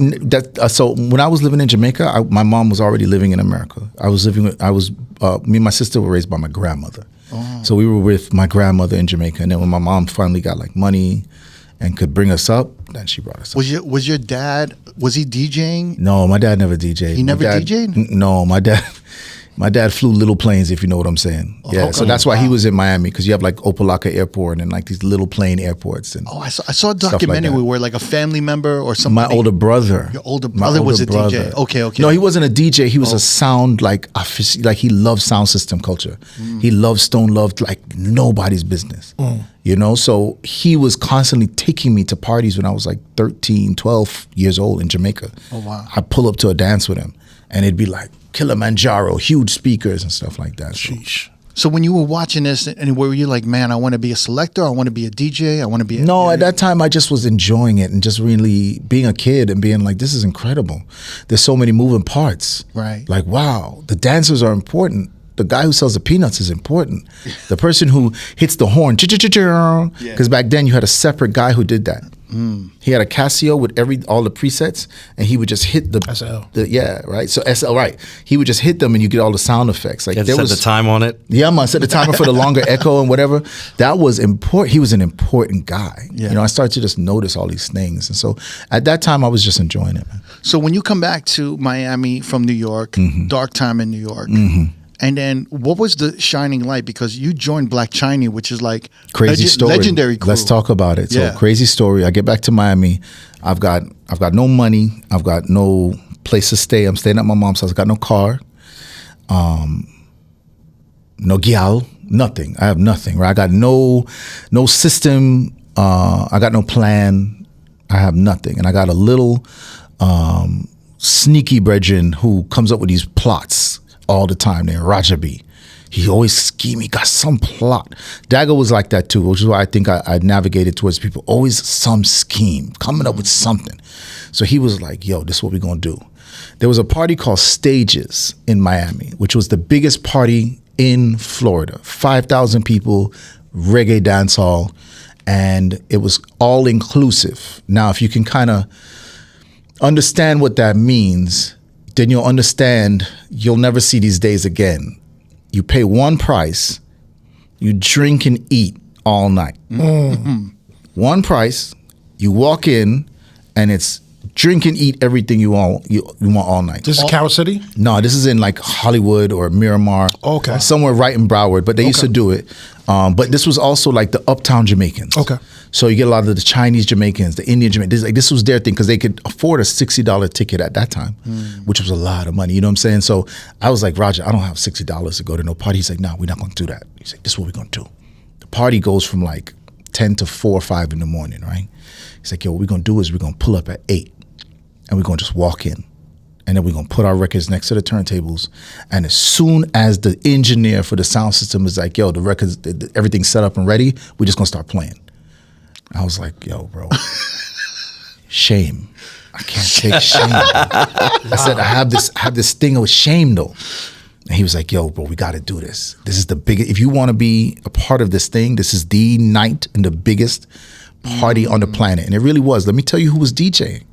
So when I was living in Jamaica, my mom was already living in America. Me and my sister were raised by my grandmother. So we were with my grandmother in Jamaica, and then when my mom finally got like money and could bring us up, then she brought us up. was your dad, was he DJing? No, my dad never DJed. He never DJed? No, my dad flew little planes, if you know what I'm saying. Yeah, so that's why he was in Miami, because you have like Opelika Airport and like these little plane airports. And Oh, I saw a stuff like documentary that. where like a family member or something. My older brother. Your older My brother was older a DJ. Okay. No, he wasn't a DJ. He was a sound like he loved sound system culture. He loved Stone loved like nobody's business. You know, so he was constantly taking me to parties when I was like 13, 12 years old in Jamaica. Oh, wow. I'd pull up to a dance with him, and it'd be like Kilimanjaro, huge speakers and stuff like that. So, So when you were watching this, and were you like, man, I want to be a selector, I want to be a DJ, I want to be a... no, at that time I just was enjoying it and just really being a kid and being like, this is incredible. There's so many moving parts. Right. Like, wow, the dancers are important. The guy who sells the peanuts is important. The person who hits the horn, because back then you had a separate guy who did that. He had a Casio with all the presets, and he would just hit the SL. Right. So SL, right. He would just hit them, and you get all the sound effects. Like You had to set the time on it. Yeah, man. Set the timer for the longer echo and whatever. That was important. He was an important guy. Yeah. You know, I started to just notice all these things, and so at that time I was just enjoying it, man. So when you come back to Miami from New York, dark time in New York, and then what was the shining light? Because you joined Black Chiney, which is like Crazy story. legendary crew. Let's talk about it. Yeah. So crazy story. I get back to Miami. I've got no money. I've got no place to stay. I'm staying at my mom's house. I got no car. No gyal. Nothing. I have nothing. Right. I got no system. I got no plan. I have nothing. And I got a little sneaky brethren who comes up with these plots all the time. They're Rajabi. He always scheming, got some plot. Dagger was like that too, which is why I think I navigated towards people. Always some scheme, coming up with something. So he was like, yo, this is what we're gonna do. There was a party called Stages in Miami, which was the biggest party in Florida. 5,000 people, reggae dance hall, and it was all inclusive. Now, if you can kind of understand what that means, then you'll understand you'll never see these days again. You pay one price, you drink and eat all night. One price, you walk in, and it's drink and eat everything you want all night. This is Carol City? No, this is in like Hollywood or Miramar. Okay. Somewhere right in Broward, but they used to do it. But this was also like the uptown Jamaicans. Okay. So you get a lot of the Chinese Jamaicans, the Indian Jamaicans. This was their thing because they could afford a $60 ticket at that time, which was a lot of money. You know what I'm saying? So I was like, Roger, I don't have $60 to go to no party. He's like, no, we're not going to do that. He's like, this is what we're going to do. The party goes from like 10 to 4 or 5 in the morning, right? He's like, yo, what we're going to do is we're going to pull up at 8 and we're going to just walk in. And then we're going to put our records next to the turntables. And as soon as the engineer for the sound system is like, yo, the records, everything's set up and ready, we're just going to start playing. I was like, yo, bro, shame. I can't take shame. I said, I have this thing with shame, though. And he was like, yo, bro, we got to do this. This is the biggest, if you want to be a part of this thing, this is the night and the biggest party on the planet. And it really was. Let me tell you who was DJing.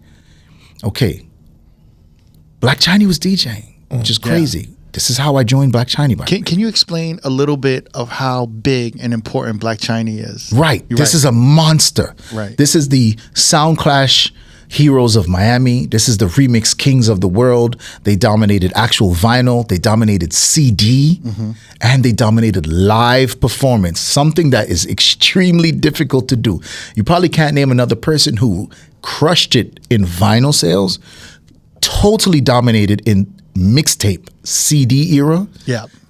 Okay. Black Chiney was DJing, which is crazy. This is how I joined Black Chiney. Can you explain a little bit of how big and important Black Chiney is? Right. This is a monster. Right. This is the Sound Clash heroes of Miami. This is the remix kings of the world. They dominated actual vinyl. They dominated CD. And they dominated live performance, something that is extremely difficult to do. You probably can't name another person who crushed it in vinyl sales, totally dominated in mixtape CD era,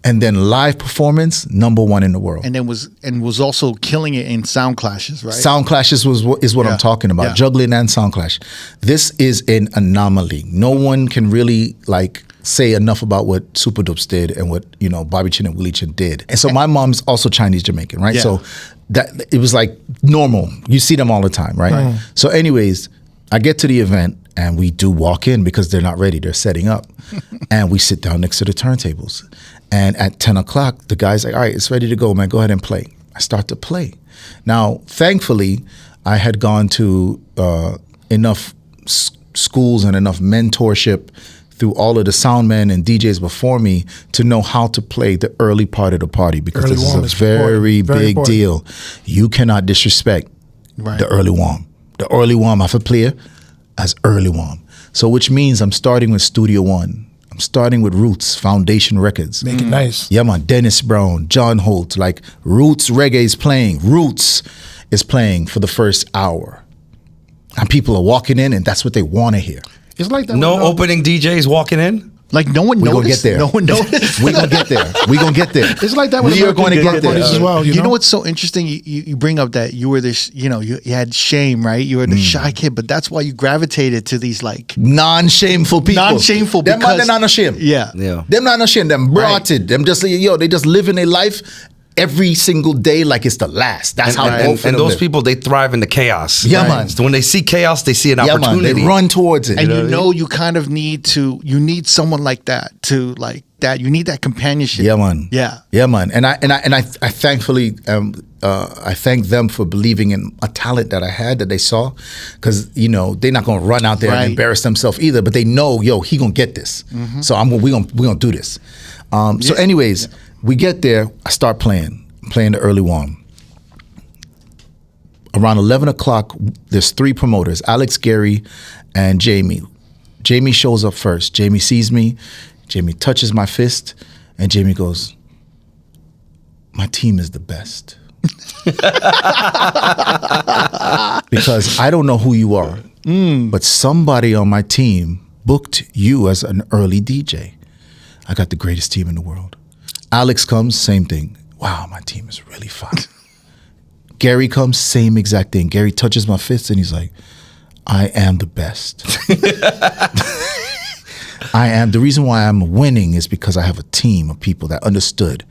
and then live performance, #1 in the world. And then was also killing it in sound clashes, right? Sound clashes is what I'm talking about. Juggling and sound clash. This is an anomaly. No one can really like say enough about what Super Dupes did and what, you know, Bobby Chin and Willie Chin did. And so my mom's also Chinese Jamaican, right? So that it was like normal. You see them all the time, right? So anyways, I get to the event and we do walk in because they're not ready. They're setting up. And we sit down next to the turntables. And at 10 o'clock, the guy's like, all right, it's ready to go, man. Go ahead and play. I start to play. Now, thankfully, I had gone to enough schools and enough mentorship through all of the sound men and DJs before me to know how to play the early part of the party because this is a very big deal. You cannot disrespect the early warm. The early warm, I have to play as early warm. So which means I'm starting with Studio One. I'm starting with Roots, Foundation Records. Make it nice. Yeah, man. Dennis Brown, John Holt, like Roots reggae is playing. Roots is playing for the first hour. And people are walking in and that's what they want to hear. It's like that. No opening DJs walking in? Like no one We're noticed. gonna get there. No one noticed. We're gonna get there. We're gonna get there. It's like that with We are going to get there as well. You know what's so interesting? You bring up that you were this, you know, you had shame, right? You were the shy kid, but that's why you gravitated to these like non-shameful people. Non-shameful Them man, because- they're not ashamed. Yeah. Them not ashamed. Them brought it. Them just, yo, they just living their life every single day like it's the last. That's how both of and them those live. people, they thrive in the chaos. Yeah, man. So when they see chaos, they see an Yeah, man. opportunity. They run towards it. And you kind of need someone like that to like that. You need that companionship. Yeah, man. Yeah. Yeah, man. And I thankfully I thank them for believing in a talent that I had that they saw, because you know they're not gonna run out there and embarrass themselves either, but they know, yo, he gonna get this. So we gonna do this. So anyways, we get there. I start playing the early warm. Around 11 o'clock, there's 3 promoters, Alex, Gary, and Jamie. Jamie shows up first. Jamie sees me. Jamie touches my fist, and Jamie goes, my team is the best. Because I don't know who you are, but somebody on my team booked you as an early DJ. I got the greatest team in the world. Alex comes, same thing. Wow, my team is really fun. Gary comes, same exact thing. Gary touches my fist and he's like, I am the best. The reason why I'm winning is because I have a team of people that understood.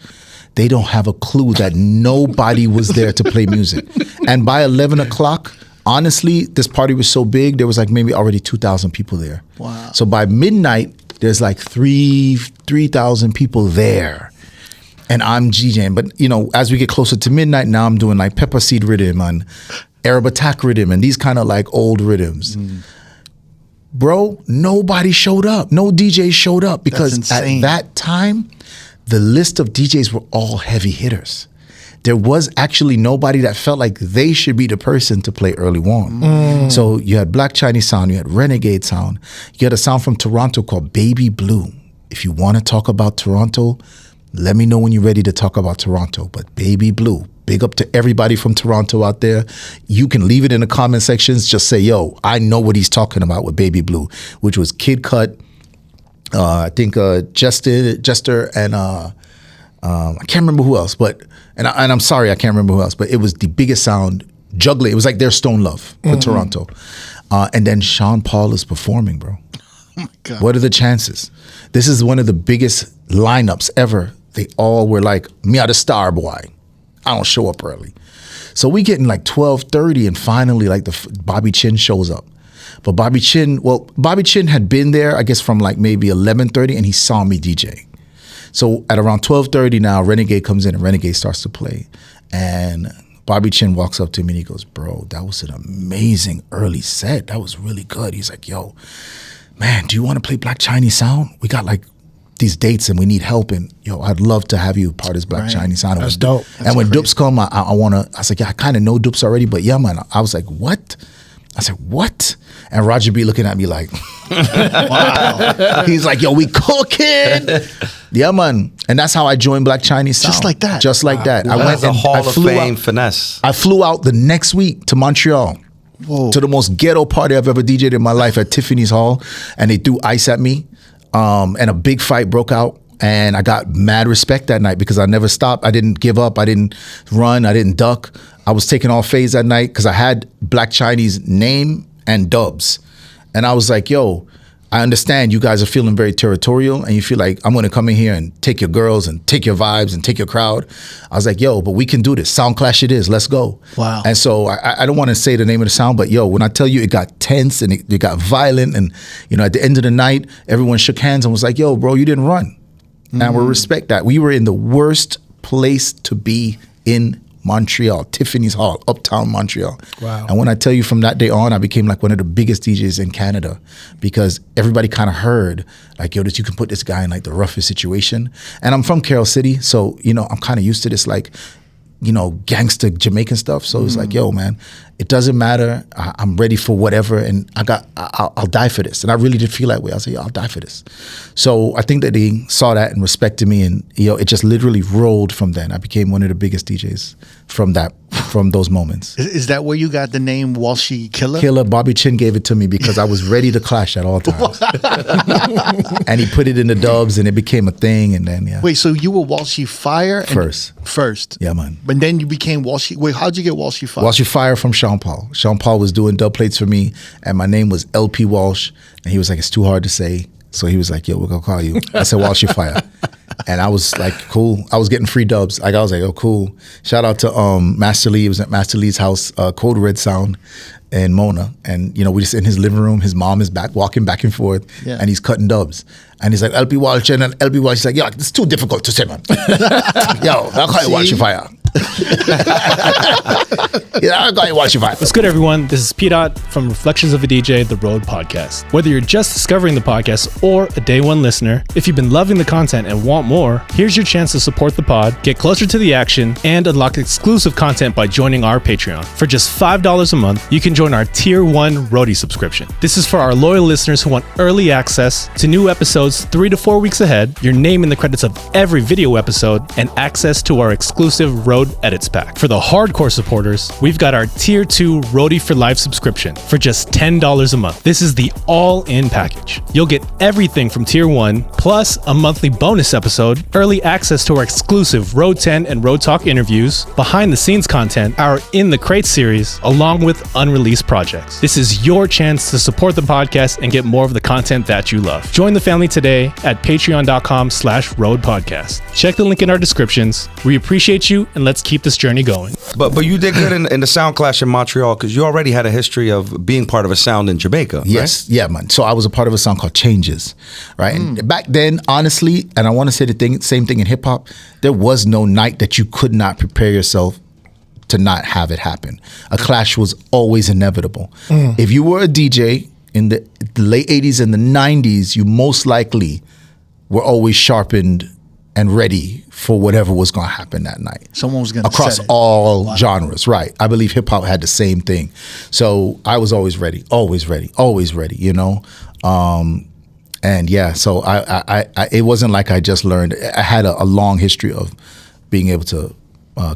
They don't have a clue that nobody was there to play music. And by 11 o'clock, honestly, this party was so big, there was like maybe already 2,000 people there. Wow. So by midnight, there's like 3,000 people there. And I'm DJing. But, you know, as we get closer to midnight, now I'm doing like pepper seed rhythm and Arab attack rhythm and these kind of like old rhythms. bro, nobody showed up. No DJs showed up because at that time, the list of DJs were all heavy hitters. There was actually nobody that felt like they should be the person to play early warm. So you had Black Chiney Sound, you had Renegade Sound, you had a sound from Toronto called Baby Blue. If you want to talk about Toronto, let me know when you're ready to talk about Toronto. But Baby Blue, big up to everybody from Toronto out there. You can leave it in the comment sections. Just say, yo, I know what he's talking about with Baby Blue, which was Kid Cut, I think Jester, and I can't remember who else, but and I'm sorry, I can't remember who else, but it was the biggest sound. Juggling, it was like their Stone Love for Toronto, and then Sean Paul is performing, bro. Oh my God. What are the chances? This is one of the biggest lineups ever. They all were like, me are the star boy. I don't show up early. So we getting like 12:30, and finally like Bobby Chin shows up. But Bobby Chin had been there, I guess, from like maybe 11:30, and he saw me DJ. So at around 12:30 now, Renegade comes in and Renegade starts to play. And Bobby Chin walks up to me and he goes, bro, that was an amazing early set. That was really good. He's like, yo, man, do you want to play Black Chiney Sound? We got like these dates and we need help. And yo, I'd love to have you part of this Black Chiney Sound. That's dope. And when Dupes come, I was like, yeah, I kind of know Dupes already, but yeah, man. I was like, what? I said, what? And Roger B looking at me like, wow. He's like, yo, we cooking. Yeah, man. And that's how I joined Black Chiney Sound. Just like that. Just like that. I went to Hall of Fame finesse. I flew out the next week to Montreal. Whoa. To the most ghetto party I've ever DJed in my life at Tiffany's Hall. And they threw ice at me. And a big fight broke out. And I got mad respect that night because I never stopped. I didn't give up. I didn't run. I didn't duck. I was taking all phase that night because I had Black Chiney's name and dubs. And I was like, yo, I understand you guys are feeling very territorial and you feel like I'm going to come in here and take your girls and take your vibes and take your crowd. I was like, yo, but we can do this. Sound Clash it is. Let's go. Wow. And so I don't want to say the name of the sound, but yo, when I tell you it got tense and it got violent and, you know, at the end of the night, everyone shook hands and was like, yo, bro, you didn't run. And we respect that. We were in the worst place to be in Montreal, Tiffany's Hall, uptown Montreal. Wow. And when I tell you from that day on, I became like one of the biggest DJs in Canada because everybody kind of heard like, yo, that you can put this guy in like the roughest situation. And I'm from Carroll City, so, you know, I'm kind of used to this like, you know, gangster Jamaican stuff. So it's like, yo, man, it doesn't matter. I'm ready for whatever. And I'll die for this. And I really did feel that way. I was like, yo, I'll die for this. So I think that they saw that and respected me. And, you know, it just literally rolled from then. I became one of the biggest DJs from those moments. Is that where you got the name Walshy Killer? Killer. Bobby Chin gave it to me because I was ready to clash at all times. And he put it in the dubs and it became a thing. And then, yeah. Wait, so you were Walshy Fire? First. Yeah, man. But then you became Walshy. Wait, how'd you get Walshy Fire? Walshy Fire from Sean Paul. Sean Paul was doing dub plates for me, and my name was LP Walsh, and he was like, it's too hard to say. So he was like, yo, we're going to call you. I said, Walshy Fire. And I was like, cool. I was getting free dubs. Like, I was like, oh, cool. Shout out to Master Lee. It was at Master Lee's house, Code Red Sound in Mona. And, you know, we just in his living room. His mom is walking back and forth, and he's cutting dubs. And he's like, LP Walsh, and then LP Walsh is like, yo, it's too difficult to say, man. Yo, I'll call you Walshy Fire. I'll call you Walshy Fire. What's good, everyone? This is P-Dot from Reflections of a DJ, the R.O.A.D podcast. Whether you're just discovering the podcast or a day one listener, if you've been loving the content and want more, here's your chance to support the pod, get closer to the action, and unlock exclusive content by joining our Patreon. For just $5 a month, you can join our Tier 1 R.O.A.D subscription. This is for our loyal listeners who want early access to new episodes 3 to 4 weeks ahead, your name in the credits of every video episode, and access to our exclusive R.O.A.D Edits pack. For the hardcore supporters, we've got our Tier 2 R.O.A.D for Life subscription for just $10 a month. This is the all-in package. You'll get everything from Tier 1, plus a monthly bonus episode, early access to our exclusive R.O.A.D 10 and R.O.A.D Talk interviews, behind-the-scenes content, our In the Crate series, along with unreleased projects. This is your chance to support the podcast and get more of the content that you love. Join the family today at patreon.com/R.O.A.D podcast. Check the link in our descriptions. We appreciate you, and let's keep this journey going. But you did good in the Sound Clash in Montreal because you already had a history of being part of a sound in Jamaica. Yes, right? Yeah, man. So I was a part of a sound called Changes, right? And back then, honestly, and I want to say same thing in hip hop, there was no night that you could not prepare yourself to not have it happen. A clash was always inevitable. If you were a DJ in the late 80s and the 90s, you most likely were always sharpened and ready for whatever was going to happen that night. Someone was going to across set it. all genres, right? I believe hip hop had the same thing. So I was always ready, you know. And yeah, so I it wasn't like I just learned. I had a long history of being able to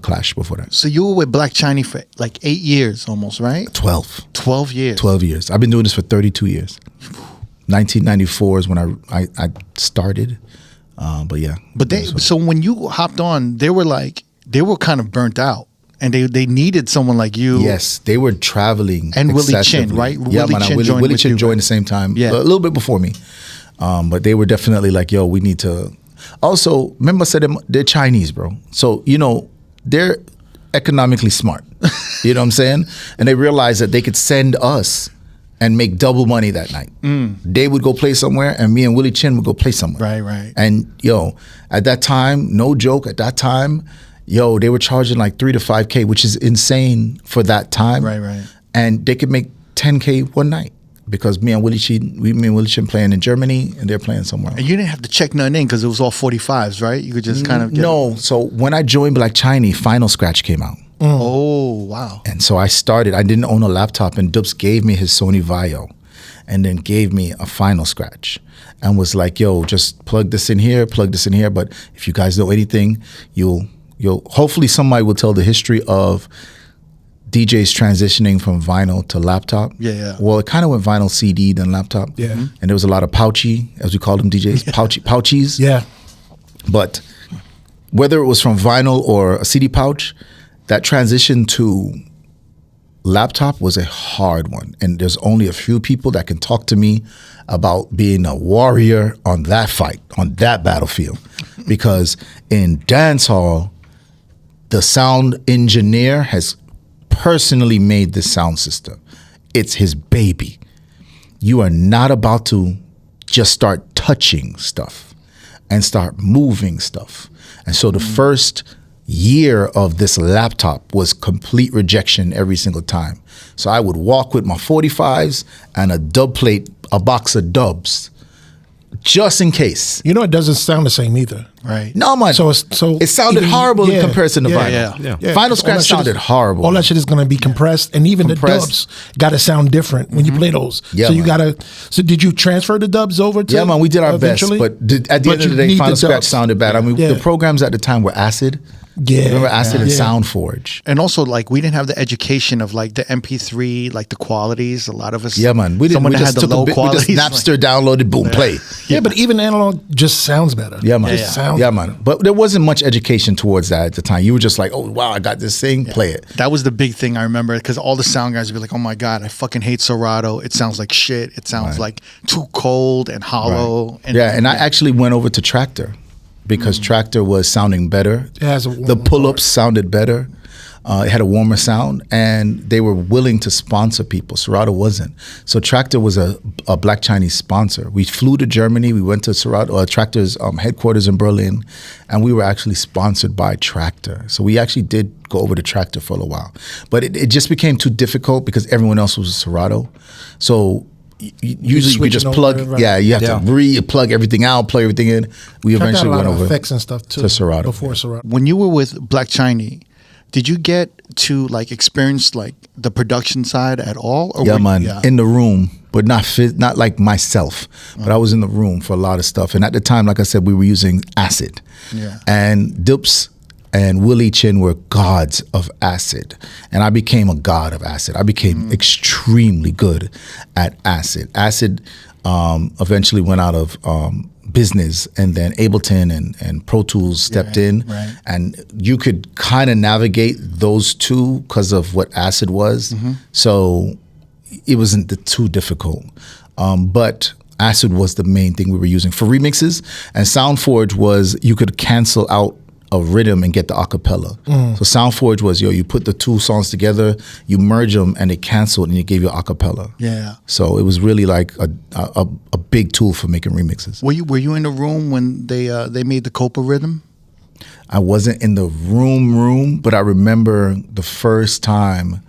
clash before that. So you were with Black Chiney for like 8 years almost, right? 12. 12 years. 12 years. I've been doing this for 32 years. 1994 is when I started. But yeah. But so when you hopped on, they were kind of burnt out. And they needed someone like you. Yes, they were traveling. And Willie excessively. Chin, right? Yeah, Willie Chin joined the same time. Yeah. A little bit before me. But they were definitely like, yo, we need to. Also, remember I said they're Chinese, bro. So, you know, they're economically smart. You know what I'm saying? And they realized that they could send us and make double money that night. They would go play somewhere and me and Willie Chin would go play somewhere. Right. And yo, at that time, no joke, at that time, yo, they were charging like $3,000 to $5,000, which is insane for that time. Right. And they could make $10,000 one night because me and Willie Chin playing in Germany and they're playing somewhere else. And you didn't have to check nothing in because it was all 45s, right? You could just kind of No. So when I joined Black Chiney, Final Scratch came out. Oh, wow. And so I didn't own a laptop, and Dupes gave me his Sony Vaio and then gave me a Final Scratch and was like, yo, just plug this in here. But if you guys know anything, you'll hopefully somebody will tell the history of DJs transitioning from vinyl to laptop. Yeah. Well, it kind of went vinyl CD, then laptop. Yeah. And there was a lot of pouchy, as we call them DJs, pouchies. Yeah. But whether it was from vinyl or a CD pouch, that transition to laptop was a hard one. And there's only a few people that can talk to me about being a warrior on that fight, on that battlefield. Because in dancehall, the sound engineer has personally made this sound system. It's his baby. You are not about to just start touching stuff and start moving stuff. And so the first year of this laptop was complete rejection every single time. So I would walk with my 45s and a dub plate, a box of dubs, just in case. You know, it doesn't sound the same either. Right. No, man. So it sounded horrible in comparison to vinyl. Yeah. Final Scratch sounded horrible. All that shit is going to be compressed, and even Compressed. the dubs got to sound different when you play those. Yeah, so you man. got to. So did you transfer the dubs over to? Yeah, man, we did our eventually? best, but at the end you of the day, need Final Scratch dubs. sounded bad. I mean, Yeah. the programs at the time were Acid. Yeah, Remember Acid and yeah. SoundForge? And also, like, we didn't have the education of like the MP3, like the qualities. A lot of us. Yeah, man. We didn't. Someone We that just had the took low a bit. We qualities. just Napster downloaded, boom, play. Yeah, but even analog just sounds better. Yeah, man. Just sounds Yeah, man. But there wasn't much education towards that at the time. You were just like, oh, wow, I got this thing, play it. That was the big thing I remember because all the sound guys would be like, "Oh my god, I fucking hate Serato. It sounds like shit. It sounds like too cold and hollow." And, And I actually went over to Tractor because Tractor was sounding better. It has a The warmer pull-ups sounded better. It had a warmer sound, and they were willing to sponsor people. Serato wasn't. So Tractor was a Black Chinese sponsor. We flew to Germany. We went to Tractor's headquarters in Berlin, and we were actually sponsored by Tractor. So we actually did go over to Tractor for a little while. But it just became too difficult because everyone else was a Serato. So usually you could just switching plug. over, right. Yeah, you have to plug everything out, plug everything in. We Got eventually a lot went of over effects and stuff too to Serato. before Serato. when you were with Black Chiney, did you get to like experience like the production side at all? Or Yeah, were you- man, in the room, but not like myself. But I was in the room for a lot of stuff. And at the time, like I said, we were using Acid. Yeah. And Dupes and Willie Chin were gods of Acid. And I became a god of Acid. I became extremely good at Acid. Acid eventually went out of business, and then Ableton and Pro Tools stepped in. right. And you could kind of navigate those two because of what Acid was. So it wasn't too difficult. But Acid was the main thing we were using for remixes, and SoundForge was you could cancel out a riddim and get the acapella. So SoundForge was, you put the two songs together, you merge them, and it canceled, and it gave you acapella. Yeah. So it was really like a big tool for making remixes. Were you in the room when they made the Copa rhythm? I wasn't in the room, but I remember the first time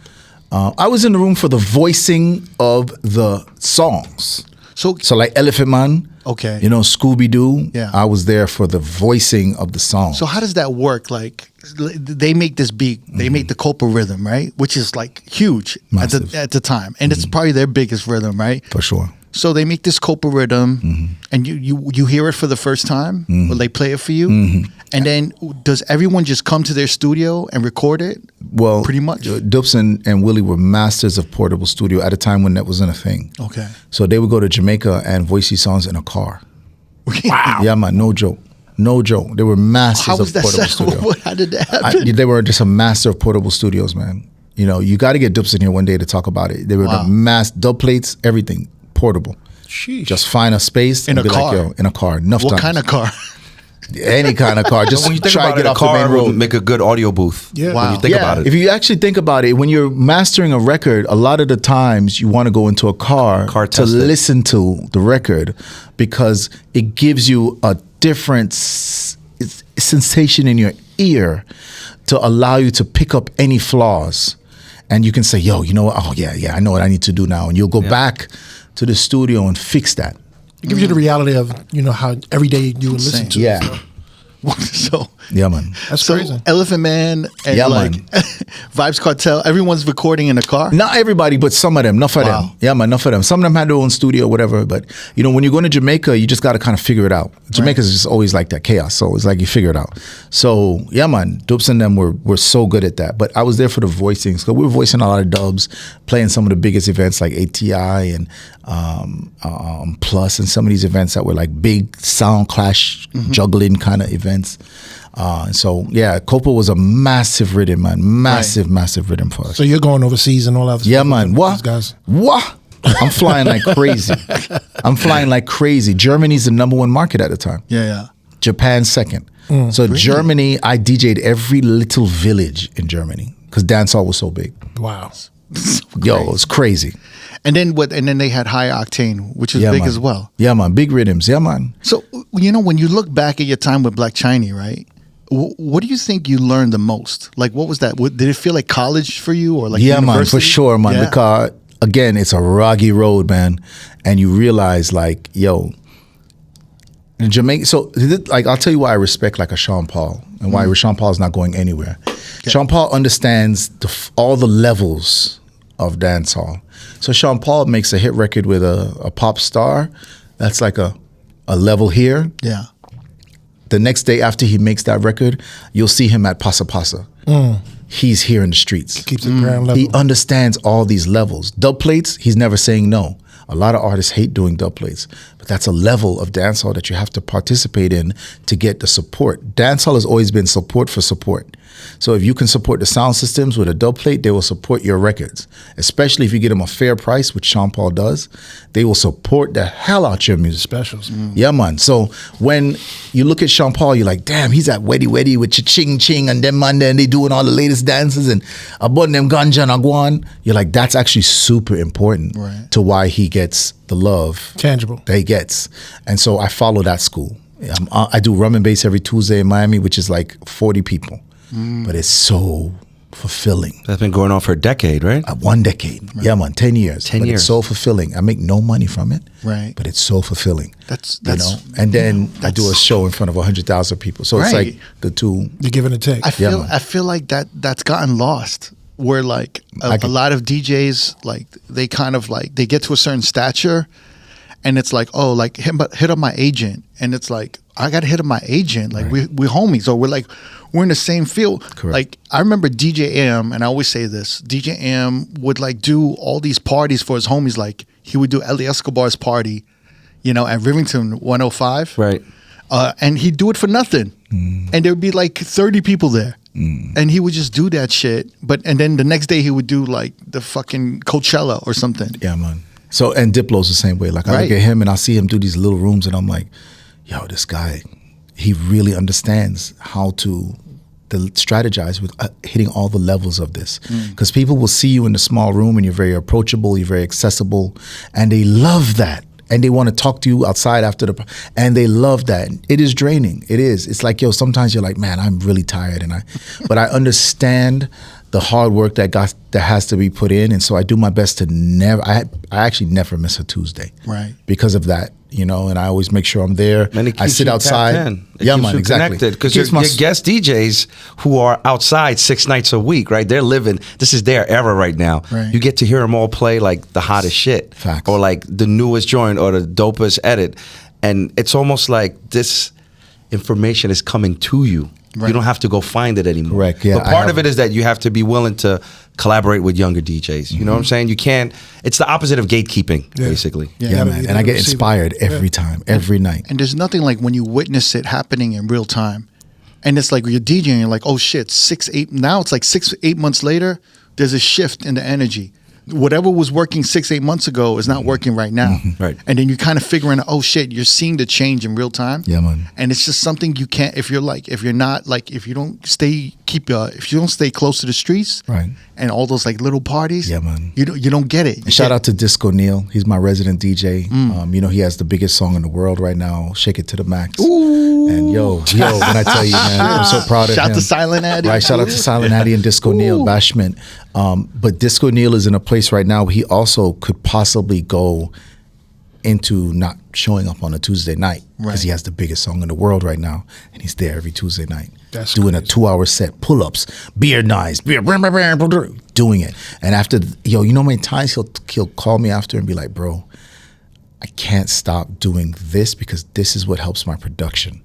I was in the room for the voicing of the songs. So like Elephant Man, okay, you know, Scooby Doo. Yeah. I was there for the voicing of the song. So how does that work? Like they make this beat, they make the Copa rhythm, right? Which is like huge Massive. at the time, and it's probably their biggest rhythm, right? For sure. So they make this Copa rhythm, and you hear it for the first time, or they play it for you, and then does everyone just come to their studio and record it? Well, pretty much. Dupes and Willie were masters of portable studio at a time when that wasn't a thing. Okay. So they would go to Jamaica and voice these songs in a car. Wow. Yeah, man, no joke. No joke. They were masters How of was that portable set? studio. How did that happen? They were just a master of portable studios, man. You know, you got to get Dupes in here one day to talk about it. They were the dub plates, everything, portable. Sheesh. Just find a space In and a be car? like, yo, in a car. Enough What times. kind of car? Any kind of car. Just When you think try to about get it, a off the car main would road. make a good audio booth. Yeah. When you think about it. If you actually think about it, when you're mastering a record, a lot of the times you want to go into a car to test it. listen to the record because it gives you a different sensation in your ear to allow you to pick up any flaws. And you can say, yo, you know what? Oh, yeah, I know what I need to do now. And you'll go back to the studio and fix that. It gives you the reality of, you know, how every day you would listen to it. Yeah. So So Yeah, man. that's so crazy. Elephant Man and Yeah, like man. Vibes Cartel, everyone's recording in a car. Not everybody, but some of them. Enough of Wow. them. Yeah, man, enough of them. Some of them had their own studio, whatever. But, you know, when you're going to Jamaica, you just got to kind of figure it out. Jamaica's just always like that, chaos. So it's like you figure it out. So, yeah, man, Dupes and them were so good at that. But I was there for the voicings. Because we were voicing a lot of dubs, playing some of the biggest events like ATI and Plus and some of these events that were like big sound clash, juggling kind of events. So yeah, Copa was a massive rhythm, man. Massive rhythm for us. So you're going overseas and all that. Yeah, stuff man. with What? these guys. What? I'm flying like crazy. I'm flying like crazy. Germany's the #1 market at the time. Yeah. Japan second. So Germany, I DJ'd every little village in Germany because dancehall was so big. Wow. Yo, it was crazy. And then And then they had High Octane, which was Yeah, big man. as well. Yeah, man. Big rhythms. Yeah, man. So you know, when you look back at your time with Black Chiney, right? What do you think you learned the most? Like, what was that? Did it feel like college for you, or like Yeah, man, university? for sure, man. Yeah. Because again, it's a rocky road, man, and you realize, like, yo, in Jamaica. So, like, I'll tell you why I respect like a Sean Paul and why Sean Paul is not going anywhere. Sean Paul understands all the levels of dancehall. So Sean Paul makes a hit record with a pop star. That's like a level here. Yeah. The next day after he makes that record, you'll see him at Pasa Pasa. He's here in the streets. Keeps it ground level. He understands all these levels. Dub plates, he's never saying no. A lot of artists hate doing dub plates, but that's a level of dancehall that you have to participate in to get the support. Dancehall has always been support for support. So if you can support the sound systems with a dub plate, they will support your records. Especially if you get them a fair price, which Sean Paul does, they will support the hell out your music. Specials. Yeah, man. So when you look at Sean Paul, you're like, damn, he's at Weddy Weddy with Ching Ching and them man there, and they doing all the latest dances and above them ganja and aguan. You're like, that's actually super important to why he gets the love Tangible. that he gets. And so I follow that school. I do rum and bass every Tuesday in Miami, which is like 40 people. But it's so fulfilling. That's been going on for a decade, right? 1 decade. Yeah, man, 10 years. 10 but years. It's so fulfilling. I make no money from it. Right. But it's so fulfilling. That's you know. And then I do a show in front of 100,000 people. So it's Right. like the two. You give and take. I feel man. I feel like that's gotten lost. Where like a lot of DJs, like they kind of like they get to a certain stature, and it's like, oh, like hit up my agent, and it's like I got to hit up my agent. Like we're homies, or we're in the same field. Correct. Like I remember DJ M, and I always say this: DJ M would like do all these parties for his homies. Like he would do Eli Escobar's party, you know, at Rivington 105, Right. and he'd do it for nothing, and there would be like 30 people there. And he would just do that shit, and then the next day he would do like the fucking Coachella or something. Yeah, man. So, and Diplo's the same way. Like I look Right. at him and I see him do these little rooms and I'm like, yo, this guy, he really understands how to strategize with hitting all the levels of this. Because people will see you in the small room and you're very approachable, you're very accessible, and they love that. And they want to talk to you outside after and they love that. It is draining. It is. It's like, yo, sometimes you're like, man, I'm really tired. But I understand the hard work that has to be put in, and so I do my best to never. I actually never miss a Tuesday, Right. Because of that, and I always make sure I'm there. And it I keeps sit you outside. tapped in. It Yeah, keeps man, you exactly. Because Keeps your my- guest DJs who are outside 6 nights a week, right? They're living. This is their era right now. Right. You get to hear them all play like the hottest shit, Facts. or like the newest joint, or the dopest edit, and it's almost like this information is coming to you. Right. You don't have to go find it anymore. Correct, yeah, But I part have- of it is that you have to be willing to collaborate with younger DJs. You know what I'm saying? You can't. It's the opposite of gatekeeping, basically. Yeah, man. And I get inspired every time, every night. And there's nothing like when you witness it happening in real time. And it's like you're DJing, you're like, oh shit, 6, 8, now it's like 6, 8 months later, there's a shift in the energy. Whatever was working 6, 8 months ago is not working right now. Right. And then you're kind of figuring out, oh shit, you're seeing the change in real time. Yeah, man. And it's just something you can't, if you don't stay close to the streets, Right. and all those like little parties, Yeah, man. you don't get it. And shout out to Disco Neil. He's my resident DJ. He has the biggest song in the world right now, Shake It to the Max. Ooh. And yo, when I tell you, man, I'm so proud of Shout him. to Silent Addy. Right, shout out to Silent Addy and Disco Neil, Bashment. But Disco Neil is in a place right now where he also could possibly go into not showing up on a Tuesday night because Right. he has the biggest song in the world right now, and he's there every Tuesday night. That's doing crazy. a 2-hour set, pull-ups, beer nights, doing it. And after, you know how many times he'll call me after and be like, bro, I can't stop doing this because this is what helps my production.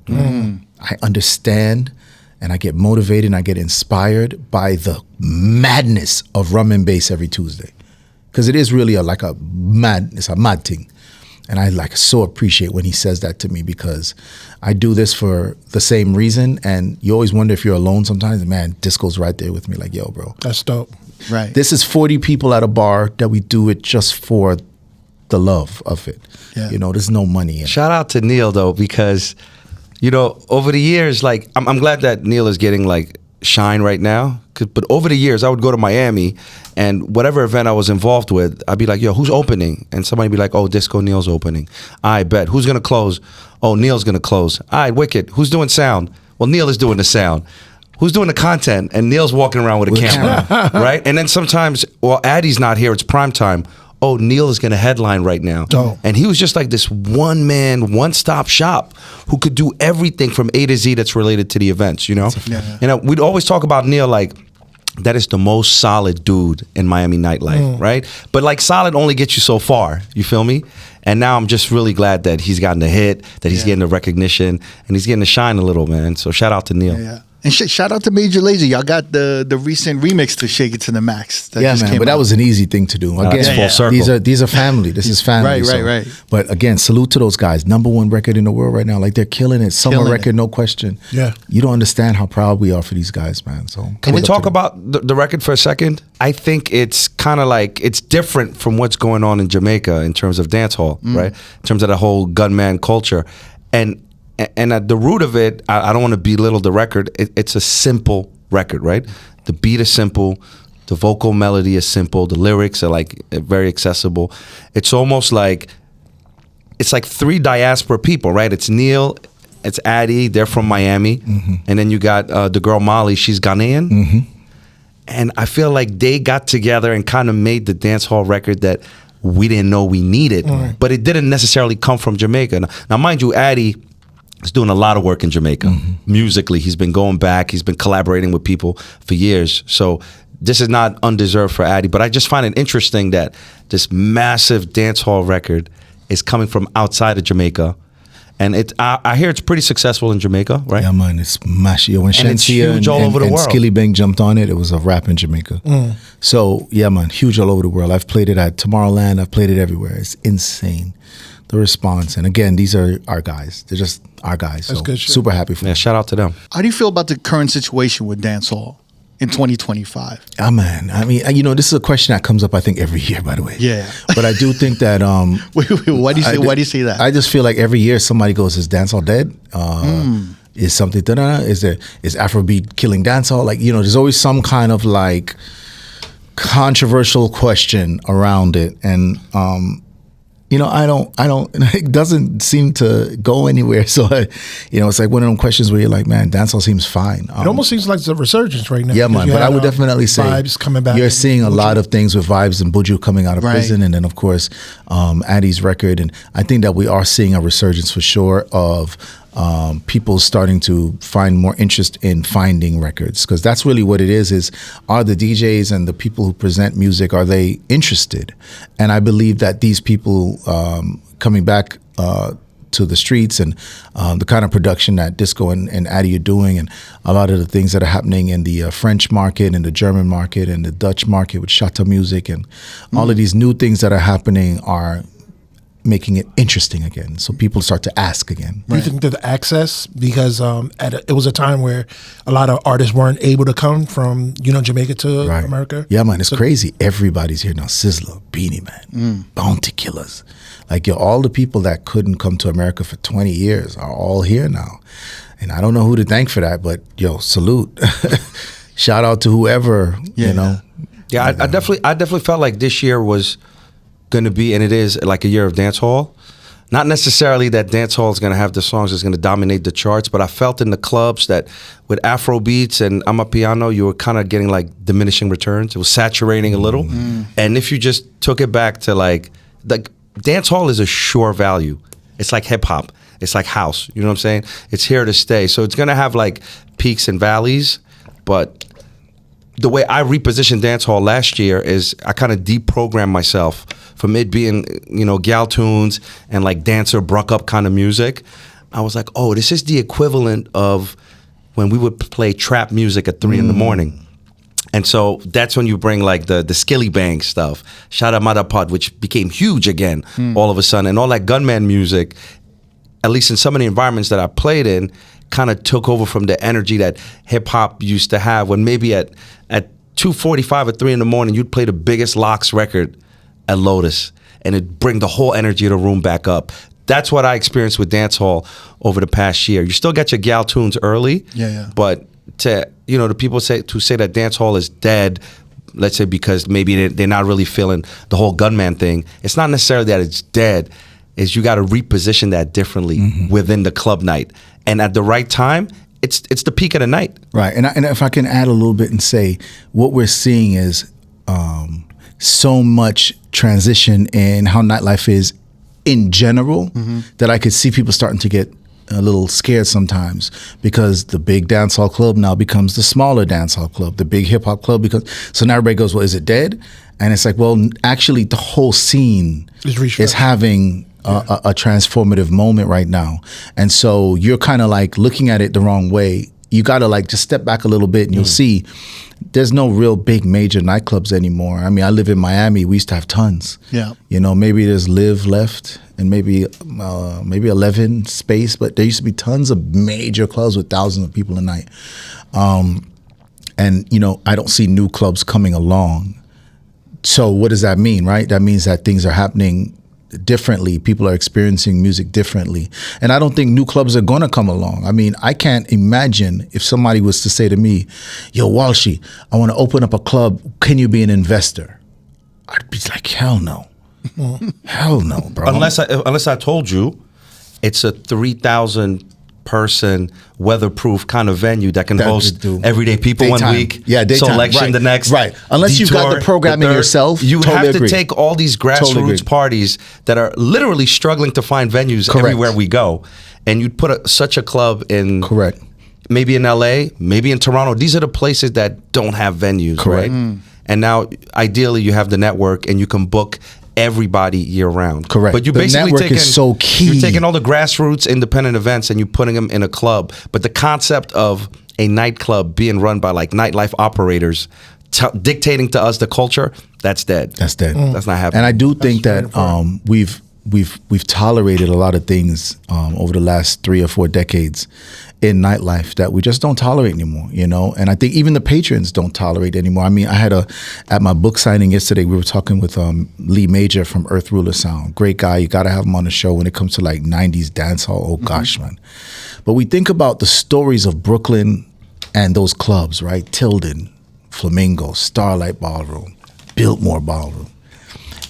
I understand, and I get motivated and I get inspired by the madness of rum and bass every Tuesday. Because it is really it's a mad thing. And I so appreciate when he says that to me, because I do this for the same reason. And you always wonder if you're alone sometimes. Man, Disco's right there with me like, yo, bro. That's dope. Right. This is 40 people at a bar that we do it just for the love of it. Yeah. There's no money in it. Shout out to Neil though, because over the years, I'm glad that Neil is getting shine right now. But over the years, I would go to Miami, and whatever event I was involved with, I'd be like, yo, who's opening? And somebody would be like, oh, Disco Neil's opening. I bet. Who's gonna close? Oh, Neil's gonna close. All right, wicked. Who's doing sound? Well, Neil is doing the sound. Who's doing the content? And Neil's walking around with a camera, right? And then sometimes, Addy's not here. It's prime time. Oh, Neil is going to headline right now. Oh. And he was just like this one-man, one-stop shop who could do everything from A to Z that's related to the events, Yeah. We'd always talk about Neil that is the most solid dude in Miami nightlife, right? But solid only gets you so far, you feel me? And now I'm just really glad that he's gotten the hit, that he's getting the recognition, and he's getting to shine a little, man. So shout out to Neil. Yeah. And shout out to Major Lazer. Y'all got the recent remix to Shake It to the Max. That Yeah, just man, came but that out. was an easy thing to do. Again, it's full circle. these are family. This is family. Right. But again, salute to those guys. #1 record in the world right now. They're killing it. Summer Killing record, it. no question. Yeah. You don't understand how proud we are for these guys, man. So Can we talk about the record for a second? I think it's kind of it's different from what's going on in Jamaica in terms of dancehall, right? In terms of the whole gunman culture. And at the root of it, I don't want to belittle the record. It's a simple record, right? The beat is simple. The vocal melody is simple. The lyrics are very accessible. It's almost it's 3 diaspora people, right? It's Neil, it's Addy, they're from Miami. And then you got the girl Molly, she's Ghanaian. And I feel like they got together and kind of made the dancehall record that we didn't know we needed. But it didn't necessarily come from Jamaica. Now mind you, Addy is doing a lot of work in Jamaica. Musically, he's been going back. He's been collaborating with people for years. So this is not undeserved for Addy. But I just find it interesting that this massive dancehall record is coming from outside of Jamaica. And I hear it's pretty successful in Jamaica, right? Yeah, man, it's mash. When And it's Shensia huge all over the world. Skilly Bang jumped on it, it was a rap in Jamaica. So, yeah, man, huge all over the world. I've played it at Tomorrowland. I've played it everywhere. It's insane, the response. And again, these are our guys. They're just our guys. That's so good shit. super happy for Yeah, them. shout out to them. How do you feel about the current situation with dancehall in 2025? Ah, man. I mean, this is a question that comes up, I think, every year, by the way. Yeah. But I do think that... Wait, why do you say that? I just feel like every year somebody goes, is dancehall dead? Is something, is Afrobeat killing dancehall? There's always some kind of controversial question around it. And I don't, it doesn't seem to go anywhere. So, it's like one of them questions where you're like, man, dancehall seems fine. It almost seems like it's a resurgence right now. Yeah, man. But I would definitely say Vibes coming back. You're seeing a lot of things with Vibes and Buju coming out of prison. And then, of course, Addy's record. And I think that we are seeing a resurgence for sure of people starting to find more interest in finding records, because that's really what it is are the DJs and the people who present music, are they interested? And I believe that these people coming back to the streets and the kind of production that Disco and Addy are doing, and a lot of the things that are happening in the French market and the German market and the Dutch market with Shatta music and all of these new things that are happening are making it interesting again, so people start to ask again. Do you think that the access, because it was a time where a lot of artists weren't able to come from Jamaica to America? Yeah, man, it's crazy. Everybody's here now. Sizzler, Beanie Man, Bounty Killers, like all the people that couldn't come to America for 20 years are all here now, and I don't know who to thank for that, but salute. Shout out to whoever. Yeah, I definitely felt like this year was going to be, and it is, like a year of dancehall. Not necessarily that dancehall is going to have the songs that's going to dominate the charts, but I felt in the clubs that with Afro Beats and Amapiano, you were kind of getting like diminishing returns. It was saturating a little. And if you just took it back to like dancehall is a sure value. It's like hip hop. It's like house. You know what I'm saying? It's here to stay. So it's going to have like peaks and valleys, but the way I repositioned dancehall last year is I kind of deprogrammed myself from it being, gal tunes and like dancer bruck up kind of music. I was like, oh, this is the equivalent of when we would play trap music at 3 in the morning. And so that's when you bring like the skilly bang stuff, Shada Madapod, which became huge again all of a sudden. And all that gunman music, at least in some of the environments that I played in, kind of took over from the energy that hip hop used to have, when maybe at 2:45 or 3 in the morning, you'd play the biggest Locks record at Lotus and it'd bring the whole energy of the room back up. That's what I experienced with dancehall over the past year. You still get your gal tunes early, but to the people say that dancehall is dead, let's say because maybe they're not really feeling the whole gunman thing. It's not necessarily that it's dead. Is you got to reposition that differently within the club night, and at the right time, it's the peak of the night. Right, and if I can add a little bit and say, what we're seeing is so much transition in how nightlife is in general that I could see people starting to get a little scared sometimes, because the big dancehall club now becomes the smaller dancehall club. The big hip hop club becomes, so now everybody goes, well, is it dead? And it's like, well, actually the whole scene is having a transformative moment right now. And so you're kind of like looking at it the wrong way. You got to like just step back a little bit and you'll see there's no real big major nightclubs anymore. I mean, I live in Miami. We used to have tons. Yeah. Maybe there's Live left and maybe 11 Space, but there used to be tons of major clubs with thousands of people a night. And I don't see new clubs coming along. So what does that mean, right? That means that things are happening differently. People are experiencing music differently. And I don't think new clubs are going to come along. I mean, I can't imagine if somebody was to say to me, yo, Walshy, I want to open up a club. Can you be an investor? I'd be like, hell no. Hell no, bro. Unless I told you it's a 3,000 person weatherproof kind of venue that can host everyday people daytime. 1 week, daytime. Selection the next, unless you've got the programming yourself. You have to take all these grassroots parties that are literally struggling to find venues everywhere we go, and you'd put such a club in maybe in LA, maybe in Toronto. These are the places that don't have venues, right? And now ideally you have the network and you can book everybody year round. Correct. But you the basically network is so key. You're taking all the grassroots independent events and you're putting them in a club. But the concept of a nightclub being run by like nightlife operators dictating to us the culture, that's dead. That's dead. That's not happening. And I do think that we've tolerated a lot of things over the last 3 or 4 decades in nightlife that we just don't tolerate anymore, and I think even the patrons don't tolerate anymore. I mean, I had at my book signing yesterday, we were talking with Lee Major from Earth Ruler Sound. Great guy. You got to have him on the show when it comes to like 90s dancehall. Oh gosh, man. But we think about the stories of Brooklyn and those clubs, right? Tilden, Flamingo, Starlight Ballroom, Biltmore Ballroom.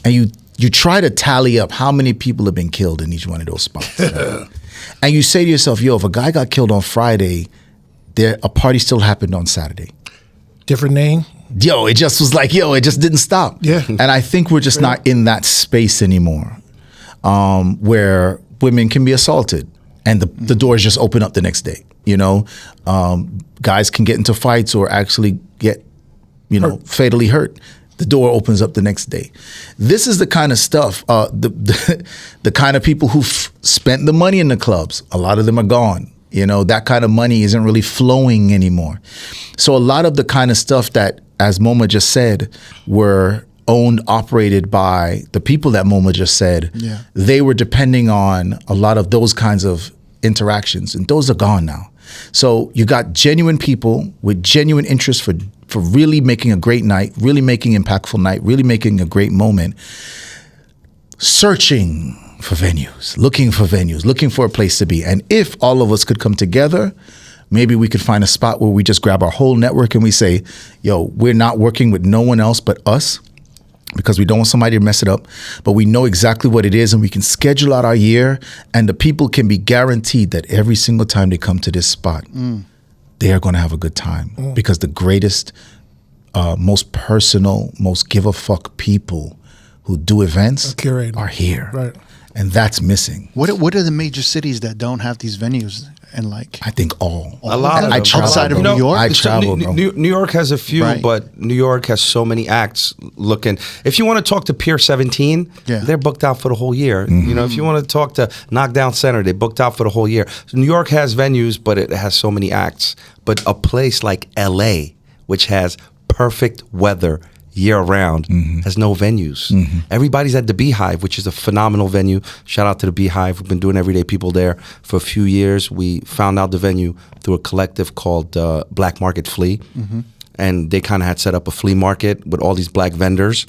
And you you try to tally up how many people have been killed in each one of those spots. Right? And you say to yourself, yo, if a guy got killed on Friday, a party still happened on Saturday. Different name. Yo, it just was like, it just didn't stop. Yeah. And I think we're just not in that space anymore, where women can be assaulted and the doors just open up the next day. Guys can get into fights or actually get, fatally hurt. The door opens up the next day. This is the kind of stuff, the kind of people who spent the money in the clubs. A lot of them are gone. That kind of money isn't really flowing anymore. So a lot of the kind of stuff that, as Moma just said, were owned, operated by the people that Moma just said, they were depending on a lot of those kinds of interactions, and those are gone now. So you got genuine people with genuine interest for really making a great night, really making an impactful night, really making a great moment, searching for venues, looking for a place to be. And if all of us could come together, maybe we could find a spot where we just grab our whole network and we say, yo, we're not working with no one else but us, because we don't want somebody to mess it up, but we know exactly what it is, and we can schedule out our year, and the people can be guaranteed that every single time they come to this spot, they are going to have a good time, because the greatest, most personal, most give a fuck people who do events are here. Right. And that's missing. What are the major cities that don't have these venues? And I think all. A lot of them. Outside of New York? I travel, bro. New York has a few, but New York has so many acts looking. If you want to talk to Pier 17, they're booked out for the whole year. If you want to talk to Knockdown Center, they booked out for the whole year. So New York has venues, but it has so many acts. But a place like LA, which has perfect weather year round, has no venues. Everybody's at the Beehive, which is a phenomenal venue. Shout out to the Beehive. We've been doing Everyday People there for a few years. We found out the venue through a collective called Black Market Flea. And they kind of had set up a flea market with all these black vendors.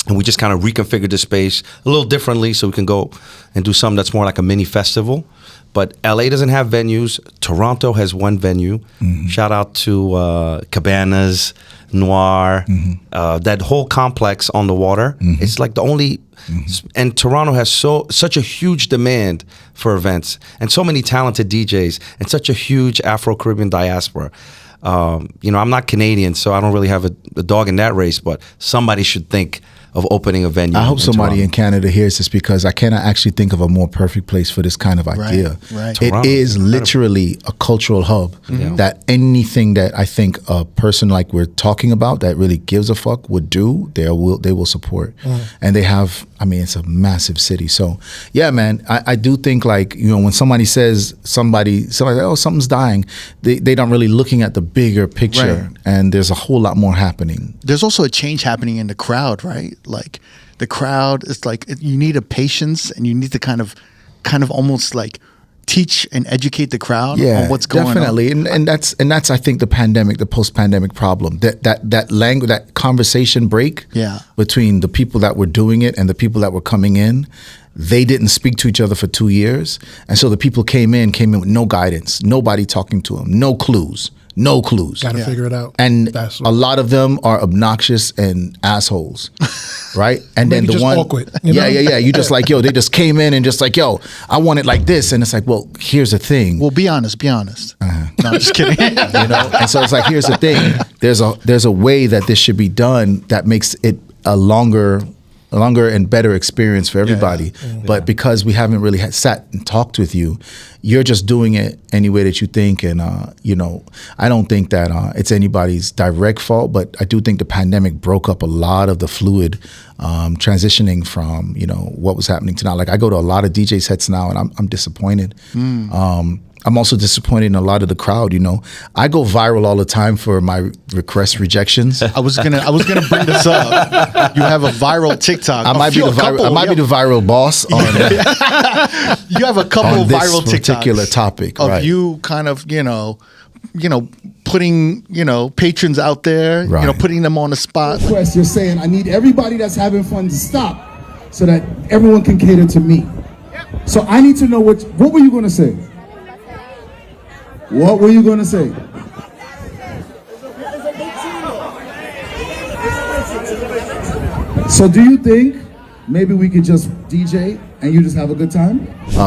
And we just kind of reconfigured the space a little differently so we can go and do something that's more like a mini festival. But LA doesn't have venues. Toronto has one venue. Shout out to Cabanas, Noir, that whole complex on the water. It's like the only, and Toronto has such a huge demand for events and so many talented DJs and such a huge Afro-Caribbean diaspora. I'm not Canadian, so I don't really have a dog in that race, but somebody should think of opening a venue. I hope somebody in Canada hears this, because I cannot actually think of a more perfect place for this kind of idea. Right. It is literally a cultural hub that anything that I think a person like we're talking about that really gives a fuck would do, they will support. And they have, it's a massive city. So yeah, man, I do think when somebody says somebody oh, something's dying, they don't really looking at the bigger picture, and there's a whole lot more happening. There's also a change happening in the crowd, right? Like the crowd is you need a patience, and you need to kind of almost teach and educate the crowd on what's going on. Definitely. And that's I think the post-pandemic problem. That language, that conversation break between the people that were doing it and the people that were coming in. They didn't speak to each other for 2 years. And so the people came in with no guidance, nobody talking to them, no clues. Got to figure it out. And a lot of them are obnoxious and assholes, right? And then the one, awkward, you just they just came in and just I want it like this, and it's well, here's the thing. Well, be honest. No, I'm just kidding. And so it's here's the thing. There's a way that this should be done that makes it a longer and better experience for everybody. But because we haven't really sat and talked with you, you're just doing it any way that you think. And, I don't think that it's anybody's direct fault, but I do think the pandemic broke up a lot of the fluid transitioning from, what was happening to now. I go to a lot of DJ sets now, and I'm disappointed. I'm also disappointed in a lot of the crowd. I go viral all the time for my request rejections. I was gonna bring this up. You have a viral TikTok. I might be the viral boss on you have a couple of viral TikToks particular topic of you kind of putting patrons out there, putting them on the spot. You're saying I need everybody that's having fun to stop so that everyone can cater to me. So I need to know what were you going to say? What were you going to say? So do you think maybe we could just DJ and you just have a good time?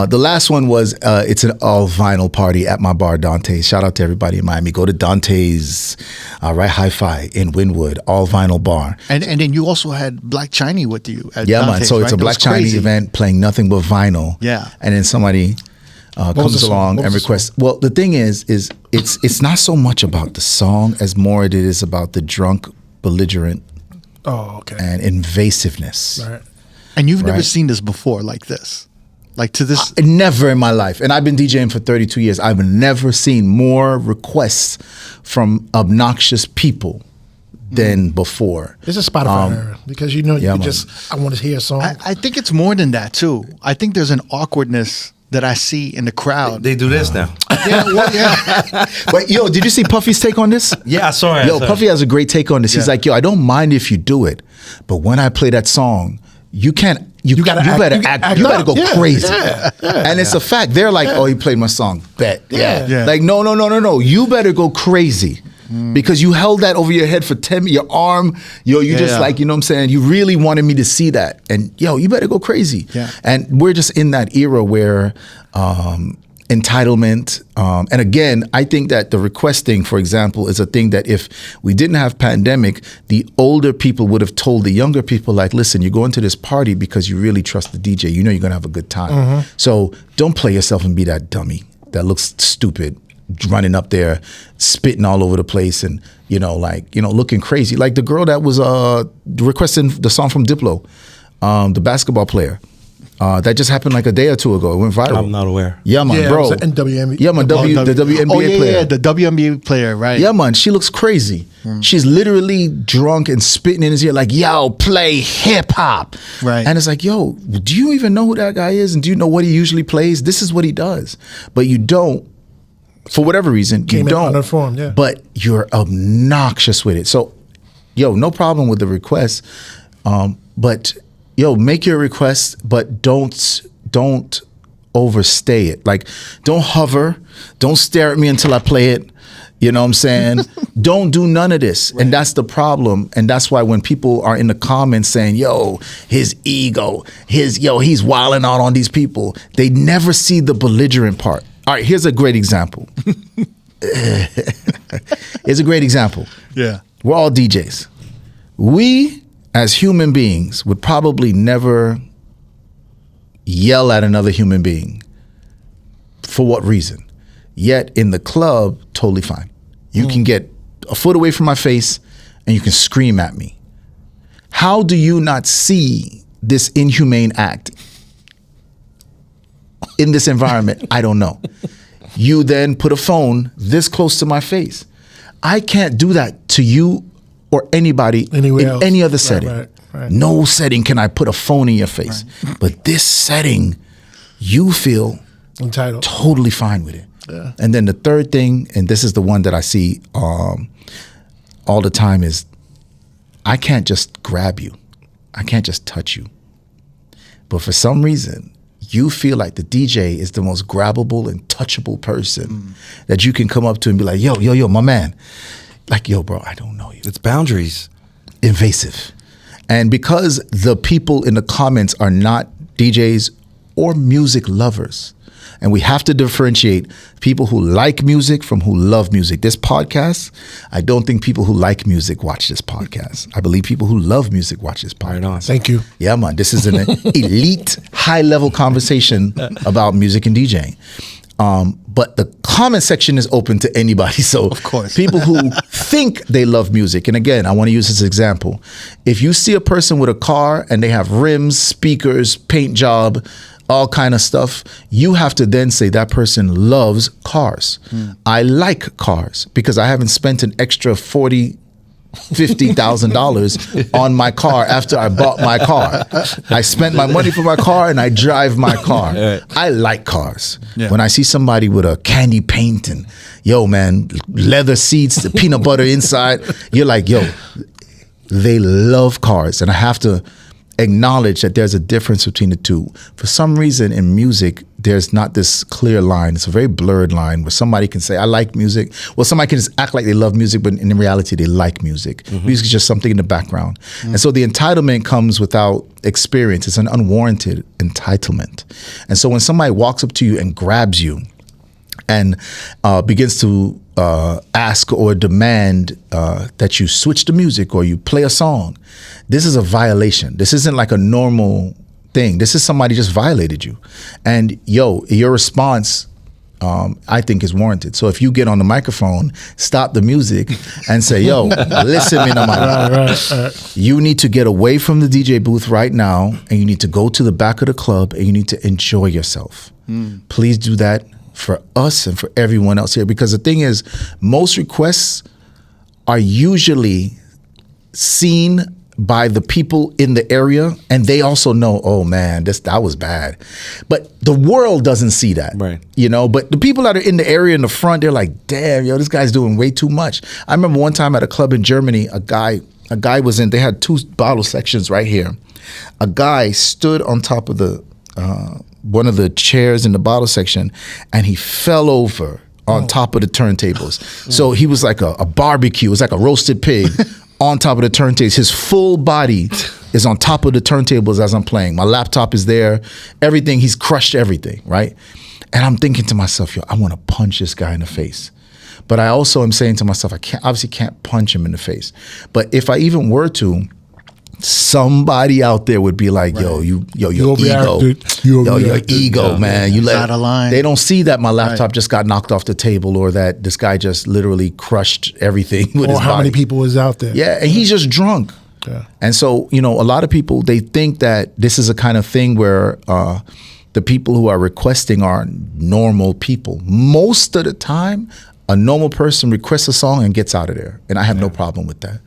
The last one was it's an all vinyl party at my bar Dante's. Shout out to everybody in Miami. Go to Dante's, right, Hi-Fi in Wynwood, all vinyl bar. And then you also had Black Chiney with you at Yeah, man. Dante's, So right? it's a That Black was Chinese crazy. event playing nothing but vinyl. Yeah. And then somebody comes the song? along What and was the requests. Well, the thing is it's not so much about the song as more it is about the drunk, belligerent, Oh, okay. and invasiveness. Right. And you've never Right. seen this before like this. Like to this. Never in my life. And I've been DJing for 32 years. I've never seen more requests from obnoxious people than before. It's a Spotify error because you know you yeah, could man. just I want to hear a song. I think it's more than that too. I think there's an awkwardness that I see in the crowd. They do this now. Yeah, well, yeah. But yo, did you see Puffy's take on this? Yeah, I saw it. Yo, Puffy has a great take on this. He's like, yo, I don't mind if you do it, but when I play that song, you can't. You gotta act- better you gotta act. act You better up. go Yeah, crazy. yeah, And it's a fact. They're like, oh, he played my song. Bet. Yeah. Yeah. Like, no. You better go crazy. Because you held that over your head for 10 your arm, you just Yeah. like, you know what I'm saying? You really wanted me to see that. And yo, you better go crazy. Yeah. And we're just in that era where entitlement, and again, I think that the requesting, for example, is a thing that if we didn't have pandemic, the older people would have told the younger people, like, listen, you're going to this party because you really trust the DJ. You know you're going to have a good time. So don't play yourself and be that dummy that looks stupid, running up there, spitting all over the place and, looking crazy. Like the girl that was requesting the song from Diplo, the basketball player. That just happened like a day or two ago. It went viral. I'm not aware. Yeah, man, Yeah, bro. it was the NWNBA. Yeah, man, the WNBA Oh, yeah, player. yeah, the WNBA player, right? Yeah, man, she looks crazy. She's literally drunk and spitting in his ear like, yo, play hip hop. Right. And it's like, yo, do you even know who that guy is? And do you know what he usually plays? This is what he does. But you don't, for whatever reason, Came you in don't. uninformed, yeah. But you're obnoxious with it. So, yo, no problem with the request. But, yo, make your request, but don't overstay it. Like, don't hover. Don't stare at me until I play it. You know what I'm saying? Don't do none of this. Right. And that's the problem. And that's why when people are in the comments saying, yo, his ego, he's wilding out on these people, they never see the belligerent part. All right, here's a great example. Here's a great example. Yeah. We're all DJs. We, as human beings, would probably never yell at another human being. For what reason? Yet in the club, totally fine. You can get a foot away from my face and you can scream at me. How do you not see this inhumane act in this environment? I don't know. You then put a phone this close to my face. I can't do that to you or anybody Anywhere in else. any other setting. Right. No setting can I put a phone in your face. Right. But this setting, you feel Entitled. totally fine with it. Yeah. And then the third thing, and this is the one that I see all the time, is I can't just grab you. I can't just touch you. But for some reason, you feel like the DJ is the most grabbable and touchable person that you can come up to and be like, yo, my man. Like, yo, bro, I don't know you. It's boundaries. Invasive. And because the people in the comments are not DJs or music lovers, and we have to differentiate people who like music from who love music. This podcast, I don't think people who like music watch this podcast. I believe people who love music watch this podcast. Right on. Thank you. Yeah, man. This is an elite, high-level conversation about music and DJing. But the comment section is open to anybody. So of course. People who think they love music, and again, I want to use this example. If you see a person with a car and they have rims, speakers, paint job, all kind of stuff, you have to then say that person loves cars. I like cars because I haven't spent an extra $50,000 on my car after I bought my car. I spent my money for my car and I drive my car. I like cars. Yeah. When I see somebody with a candy paint and, yo, man, leather seats, the peanut butter inside, you're like, yo, they love cars. And I have to acknowledge that there's a difference between the two. For some reason in music, there's not this clear line. It's a very blurred line where somebody can say, I like music. Well, somebody can just act like they love music, but in reality, they like music. Music is just something in the background. And so the entitlement comes without experience. It's an unwarranted entitlement. And so when somebody walks up to you and grabs you and begins to ask or demand that you switch the music or you play a song, this is a violation. This isn't like a normal thing. This is somebody just violated you. And your response, I think, is warranted. So if you get on the microphone, stop the music and say, yo, listen, you need to get away from the DJ booth right now, and you need to go to the back of the club and you need to enjoy yourself. Please do that for us and for everyone else here. Because the thing is, most requests are usually seen by the people in the area, and they also know, oh man, that was bad. But the world doesn't see that, right? But the people that are in the area in the front, they're like, damn, this guy's doing way too much. I remember one time at a club in Germany, a guy was in, they had 2 bottle sections right here. A guy stood on top of the one of the chairs in the bottle section, and he fell over on top of the turntables. So he was like a barbecue. It was like a roasted pig on top of the turntables. His full body is on top of the turntables as I'm playing. My laptop is there. Everything. He's crushed everything, right? And I'm thinking to myself, I want to punch this guy in the face. But I also am saying to myself, I obviously can't punch him in the face. But if I even were to, somebody out there would be like, your ego, your ego, man. You let out of line. They don't see that my laptop just got knocked off the table, or that this guy just literally crushed everything with his body. Or how many people was out there? Yeah, and he's just drunk. Yeah. And so, a lot of people, they think that this is a kind of thing where the people who are requesting are normal people. Most of the time, a normal person requests a song and gets out of there, and I have no problem with that.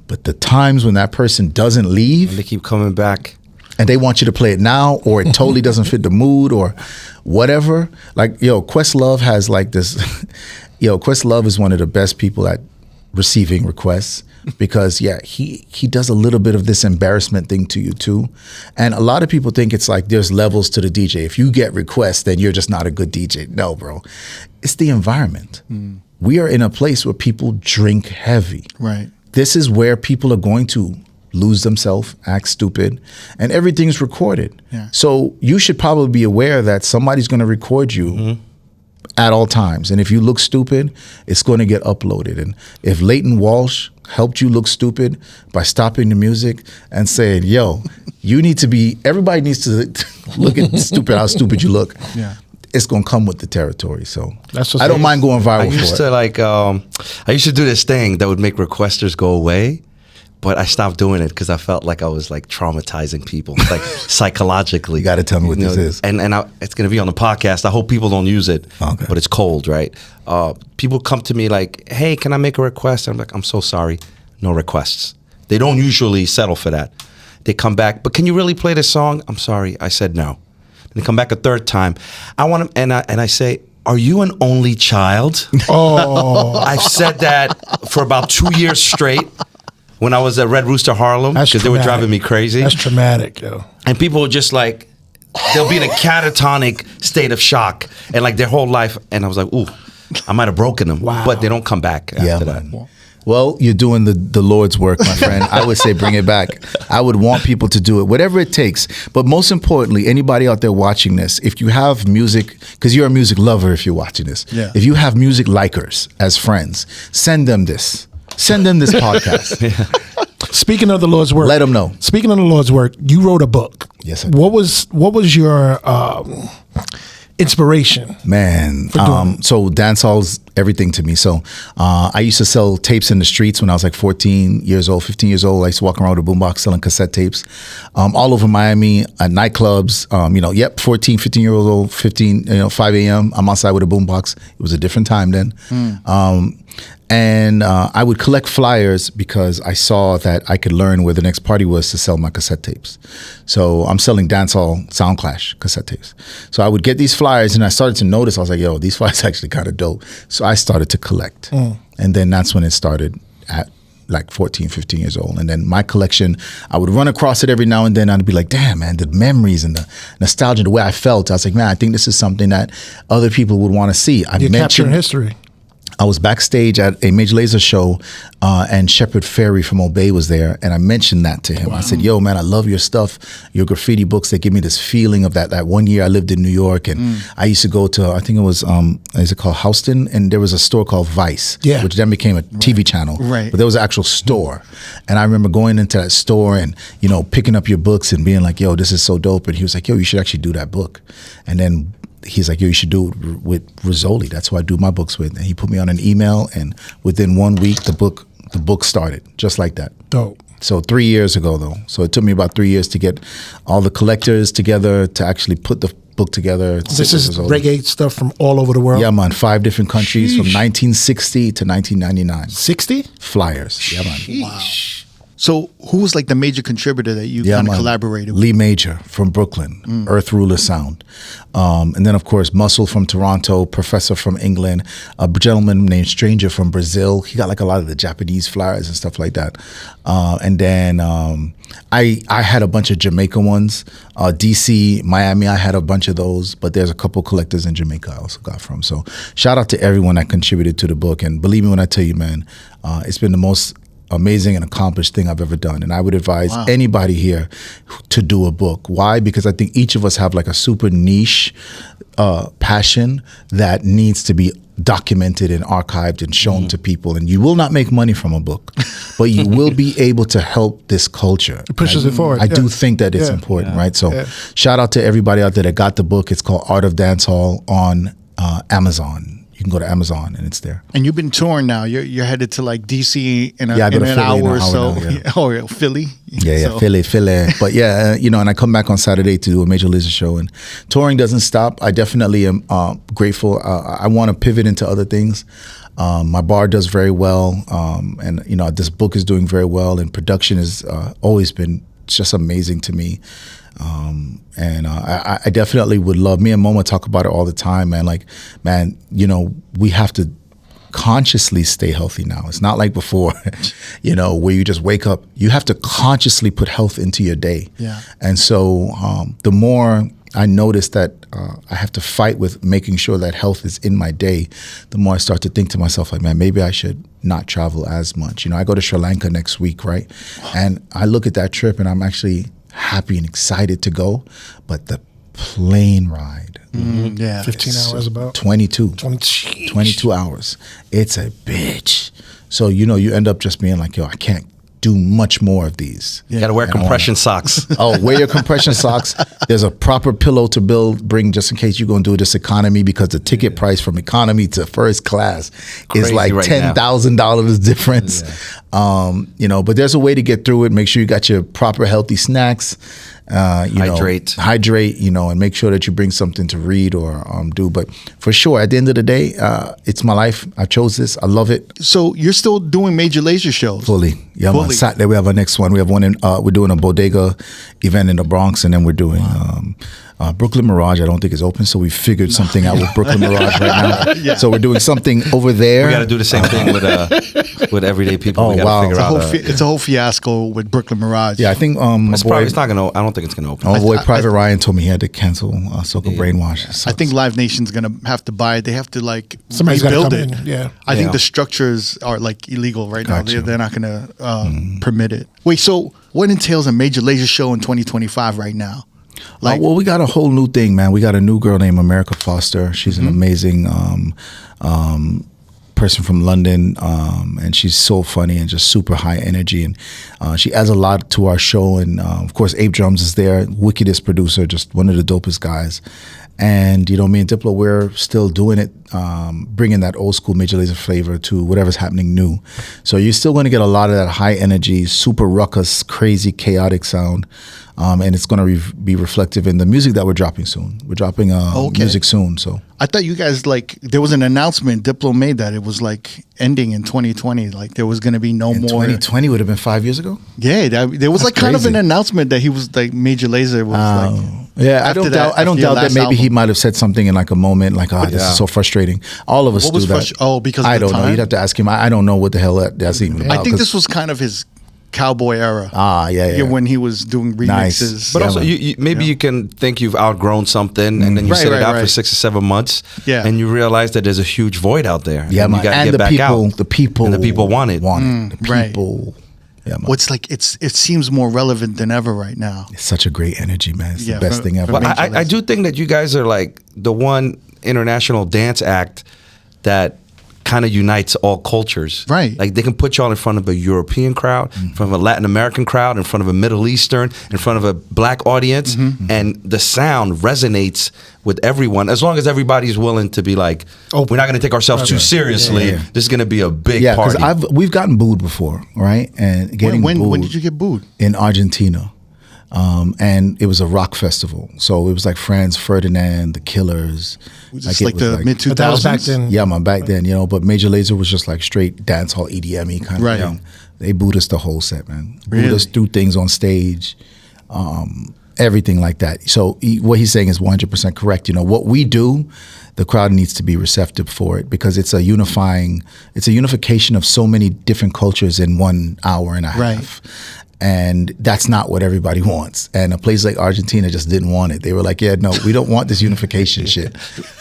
But the times when that person doesn't leave, and they keep coming back, and they want you to play it now, or it totally doesn't fit the mood, or whatever. Like, Questlove has like this. Questlove is one of the best people at receiving requests, because he does a little bit of this embarrassment thing to you too. And a lot of people think it's like there's levels to the DJ. If you get requests, then you're just not a good DJ. No, bro. It's the environment. We are in a place where people drink heavy. Right. This is where people are going to lose themselves, act stupid, and everything's recorded. Yeah. So you should probably be aware that somebody's going to record you at all times. And if you look stupid, it's going to get uploaded. And if Leighton Walsh helped you look stupid by stopping the music and saying, you need to be, everybody needs to look at how stupid you look. Yeah. It's gonna come with the territory, so I don't mind going viral. I used to do this thing that would make requesters go away, but I stopped doing it because I felt like I was like traumatizing people, like psychologically. You got to tell me what this is, and it's gonna be on the podcast. I hope people don't use it, but it's cold, right? People come to me like, "Hey, can I make a request?" I'm like, "I'm so sorry, no requests." They don't usually settle for that. They come back, but can you really play this song? I'm sorry, I said no. And they come back a third time. I want them, and I say, "Are you an only child?" Oh, I've said that for about 2 years straight when I was at Red Rooster Harlem, because they were driving me crazy. That's traumatic, yo. And people were just like, they'll be in a catatonic state of shock, and like their whole life. And I was like, ooh, I might have broken them. Wow. But they don't come back after that. Well, you're doing the Lord's work, my friend. I would say bring it back. I would want people to do it, whatever it takes. But most importantly, anybody out there watching this, if you have music, because you're a music lover if you're watching this, if you have music likers as friends, send them this. Send them this podcast. Speaking of the Lord's work, let them know. Speaking of the Lord's work, you wrote a book. Yes, I did. What was your inspiration? Man, so dancehall's everything to me. So I used to sell tapes in the streets when I was like 14 years old, 15 years old. I used to walk around with a boombox selling cassette tapes all over Miami at nightclubs. 14, 15 years old, 5 a.m. I'm outside with a boombox. It was a different time then. And I would collect flyers because I saw that I could learn where the next party was to sell my cassette tapes. So I'm selling dancehall Sound Clash cassette tapes. So I would get these flyers, and I started to notice, I was like, these flyers are actually kind of dope. So I started to collect. And then that's when it started like 14, 15 years old. And then my collection, I would run across it every now and then. I'd be like, damn, man, the memories and the nostalgia, the way I felt. I was like, man, I think this is something that other people would want to see. You're capturing history. I was backstage at a Major Lazer show, and Shepard Fairey from Obey was there, and I mentioned that to him. Wow. I said, yo, man, I love your stuff, your graffiti books. They give me this feeling of that 1 year I lived in New York, and I used to go to, I think it was, is it called Houston? And there was a store called Vice, which then became a TV channel. Right. But there was an actual store. And I remember going into that store and, you know, picking up your books and being like, yo, this is so dope. And he was like, yo, you should actually do that book. And then he's like, yo, you should do it with Rizzoli. That's who I do my books with. And he put me on an email, and within 1 week, the book started, just like that. Dope. So 3 years ago, though. So it took me about 3 years to get all the collectors together to actually put the book together. This is reggae stuff from all over the world? Yeah, man. 5 different countries from 1960 to 1999. 60? Flyers. Yeah, man. Wow. So who was like the major contributor that you kind of collaborated with? Lee Major from Brooklyn, Earth Ruler Sound. And then, of course, Muscle from Toronto, Professor from England, a gentleman named Stranger from Brazil. He got like a lot of the Japanese flyers and stuff like that. And then I had a bunch of Jamaica ones. DC, Miami, I had a bunch of those. But there's a couple collectors in Jamaica I also got from. So shout out to everyone that contributed to the book. And believe me when I tell you, man, it's been the most amazing and accomplished thing I've ever done. And I would advise anybody here to do a book. Why? Because I think each of us have like a super niche passion that needs to be documented and archived and shown to people. And you will not make money from a book, but you will be able to help this culture. It pushes it forward. I do think that it's important, right? So shout out to everybody out there that got the book. It's called Art of Dancehall on Amazon. You can go to Amazon and it's there. And you've been touring now. You're headed to like DC in an Philly hour or so. Now, Oh, yeah, Philly. Yeah, Philly. But yeah, you know, and I come back on Saturday to do a Major Lazer show, and touring doesn't stop. I definitely am grateful. I want to pivot into other things. My bar does very well, and you know, this book is doing very well, and production has always been just amazing to me. And I definitely would love, me and Moma talk about it all the time, man. Like, man, you know, we have to consciously stay healthy now. It's not like before, you know, where you just wake up. You have to consciously put health into your day. Yeah. And so the more I notice that I have to fight with making sure that health is in my day, the more I start to think to myself, like, man, maybe I should not travel as much. You know, I go to Sri Lanka next week, right? And I look at that trip and I'm actually happy and excited to go, but the plane ride, 15 hours about 22 hours. It's a bitch. So, you know, you end up just being like, yo, I can't do much more of these. You gotta wear compression socks. Oh, wear your compression socks. There's a proper pillow to bring just in case you're gonna do this economy, because the ticket price from economy to first class is like $10,000 difference. You know, but there's a way to get through it. Make sure you got your proper healthy snacks. Hydrate, you know, and make sure that you bring something to read or do. But for sure, at the end of the day, it's my life. I chose this. I love it. So you're still doing Major Lazer shows? Fully. Yeah, on Saturday we have our next one. We have one in, we're doing a bodega event in the Bronx, and then we're doing Brooklyn Mirage. I don't think is open, so we figured something out with Brooklyn Mirage right now. So we're doing something over there. We got to do the same thing with everyday people. Oh, wow. It's a whole fiasco with Brooklyn Mirage. Yeah, I think it's not gonna. I don't think it's gonna open. Oh boy, Private Ryan told me he had to cancel Soca Brainwash. So I think Live Nation's gonna have to buy it. They have to like somebody's rebuild gotta it. come in. Yeah, I think the structures are like illegal right now. They're not gonna permit it. Wait, so what entails a Major Lazer show in 2025 right now? Like, well, we got a whole new thing, man. We got a new girl named America Foster. She's an amazing person from London, and she's so funny and just super high energy, and she adds a lot to our show. And of course, Ape Drums is there, wickedest producer, just one of the dopest guys. And you know, me and Diplo, we're still doing it, bringing that old school Major Lazer flavor to whatever's happening new. So you're still going to get a lot of that high energy, super ruckus, crazy, chaotic sound. and it's going to be reflective in the music that we're dropping soon. We're dropping music soon, so. I thought you guys, like, there was an announcement, Diplo made that it was like ending in 2020, like there was going to be no more. 2020 would have been 5 years ago? Yeah, there was like kind of an announcement that he was like, Major Lazer was like. Yeah, I don't doubt that maybe he might have said something in like a moment, like, this is so frustrating. All of us do that. Because I of the don't know. time? You'd have to ask him. I don't know what the hell that's even about. I think this was kind of his cowboy era. Yeah. When he was doing remixes. Nice. But also, you can think you've outgrown something, and then you sit it out for 6 or 7 months, and you realize that there's a huge void out there. Yeah, and you got to and get back out. The people want it. The people. Yeah, well, it's like it seems more relevant than ever right now. It's such a great energy, man. It's the best thing ever. But I do think that you guys are like the one international dance act that kind of unites all cultures. Right. Like they can put y'all in front of a European crowd, in front of a Latin American crowd, in front of a Middle Eastern, in front of a black audience, and the sound resonates with everyone as long as everybody's willing to be like, we're not going to take ourselves too seriously. This is going to be a big party. Yeah, because we've gotten booed before, right? And getting when booed did you get booed? In Argentina. And it was a rock festival. So it was like Franz Ferdinand, the Killers. Was this like the mid-2000s? That was back then. Yeah, man, back then, but Major Lazer was just like straight dancehall EDM-y kind of thing. They booed us the whole set, man. Booed us through things on stage, everything like that. So what he's saying is 100% correct. What we do, the crowd needs to be receptive for it because it's a unification of so many different cultures in 1 hour and a half. And that's not what everybody wants. And a place like Argentina just didn't want it. They were like, no, we don't want this unification shit.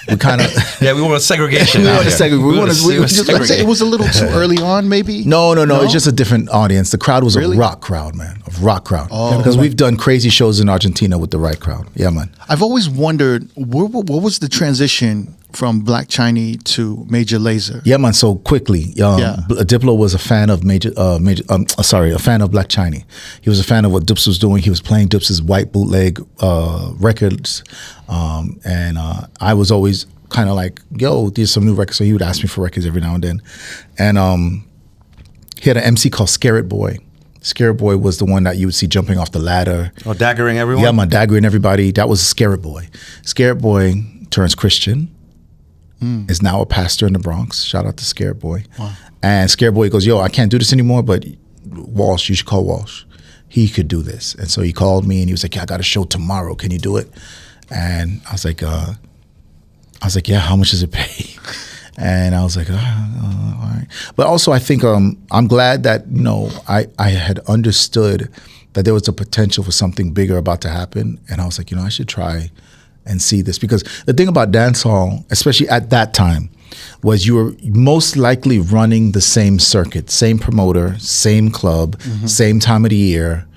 We kind of... we want segregation. We want to segregate. Let's say it was a little too early on, maybe? No. It's just a different audience. The crowd was a rock crowd, man. A rock crowd. Because we've done crazy shows in Argentina with the right crowd. Yeah, man. I've always wondered, what was the transition from Black Chiney to Major Lazer? Yeah, man. So quickly, Diplo was a fan of a fan of Black Chiney. He was a fan of what Dips was doing. He was playing Dips' white bootleg records, and I was always kind of like, "Yo, there's some new records." So he would ask me for records every now and then, and he had an MC called Scarrett Boy. Scarrett Boy was the one that you would see jumping off the ladder. Oh, daggering everyone? Yeah, man, daggering everybody. That was Scarrett Boy. Scarrett Boy turns Christian. Is now a pastor in the Bronx. Shout out to Scarrett Boy. Wow. And Scarrett Boy goes, I can't do this anymore, but Walsh, you should call Walsh. He could do this. And so he called me and he was like, I got a show tomorrow. Can you do it? And I was like, yeah, how much does it pay? And I was like, all right. But also I think I'm glad that, I had understood that there was a potential for something bigger about to happen. And I was like, I should try and see this. Because the thing about dancehall, especially at that time, was you were most likely running the same circuit, same promoter, same club, same time of the year.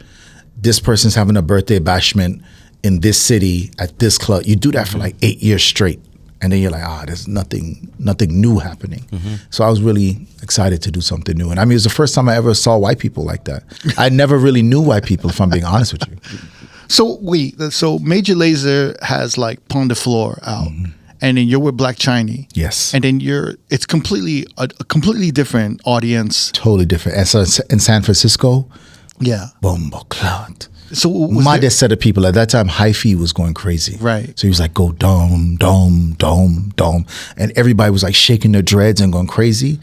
This person's having a birthday bashment in this city at this club. You do that for like 8 years straight. And then you're like, there's nothing new happening. So I was really excited to do something new. And I mean, it was the first time I ever saw white people like that. I never really knew white people, if I'm being honest with you. So Major Lazer has like Pon de Floor out, and then you're with Black Chiney. Yes. And then it's completely a completely different audience. Totally different. And so in San Francisco, Bombo Cloud. So my set of people at that time, Hyphy was going crazy. Right. So he was like, go dome, dome, dome, dome. And everybody was like shaking their dreads and going crazy.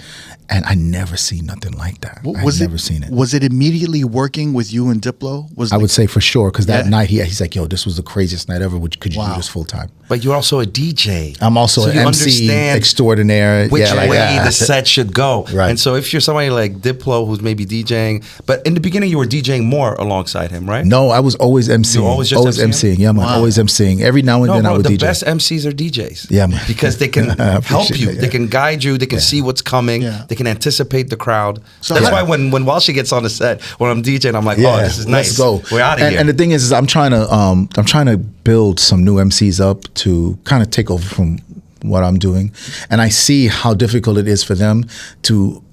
And I never seen nothing like that. I've never seen it. Was it immediately working with you and Diplo? I would say for sure, because that night he's like, "Yo, this was the craziest night ever. Could you do this full time?" But you're also a DJ. I'm also an MC extraordinaire. Which way the set should go. Right. And so if you're somebody like Diplo who's maybe DJing, but in the beginning you were DJing more alongside him, right? No, I was always MCing. You were always just MCing. Yeah, man. Wow. Always MCing. Every now and then I would DJ. The best MCs are DJs. Yeah, man. Because they can help you. They can guide you. They can see what's coming. They can anticipate the crowd. So that's why when Walshy gets on the set, when I'm DJing, I'm like, this is nice. Let's go. We're out of here. And the thing is I'm trying to build some new MCs up to kind of take over from what I'm doing, and I see how difficult it is for them to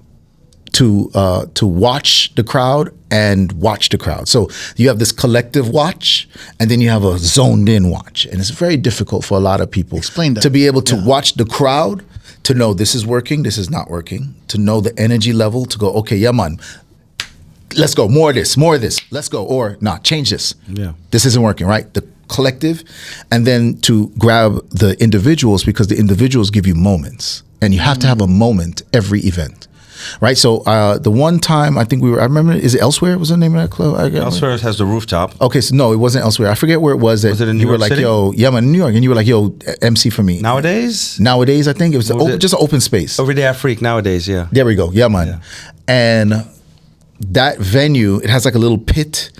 watch the crowd and watch the crowd. So you have this collective watch, and then you have a zoned in watch, and it's very difficult for a lot of people to be able to watch the crowd, to know this is working, this is not working, to know the energy level, to go, okay, yeah, man, let's go, more of this, let's go, or nah, change this. Yeah. This isn't working, right? The collective, and then to grab the individuals, because the individuals give you moments, and you have to have a moment every event. Right, so the one time I think I remember, is it Elsewhere? Was the name of that club? Elsewhere has the rooftop. Okay, so no, it wasn't Elsewhere. I forget where it was. Was it in New you were York like, City? yo, yeah, man, New York, and you were like, yo, MC for me. Nowadays, I think it was just an open space. Every Day I Freak. Nowadays, yeah. There we go, yeah, man. Yeah. And that venue, it has like a little pit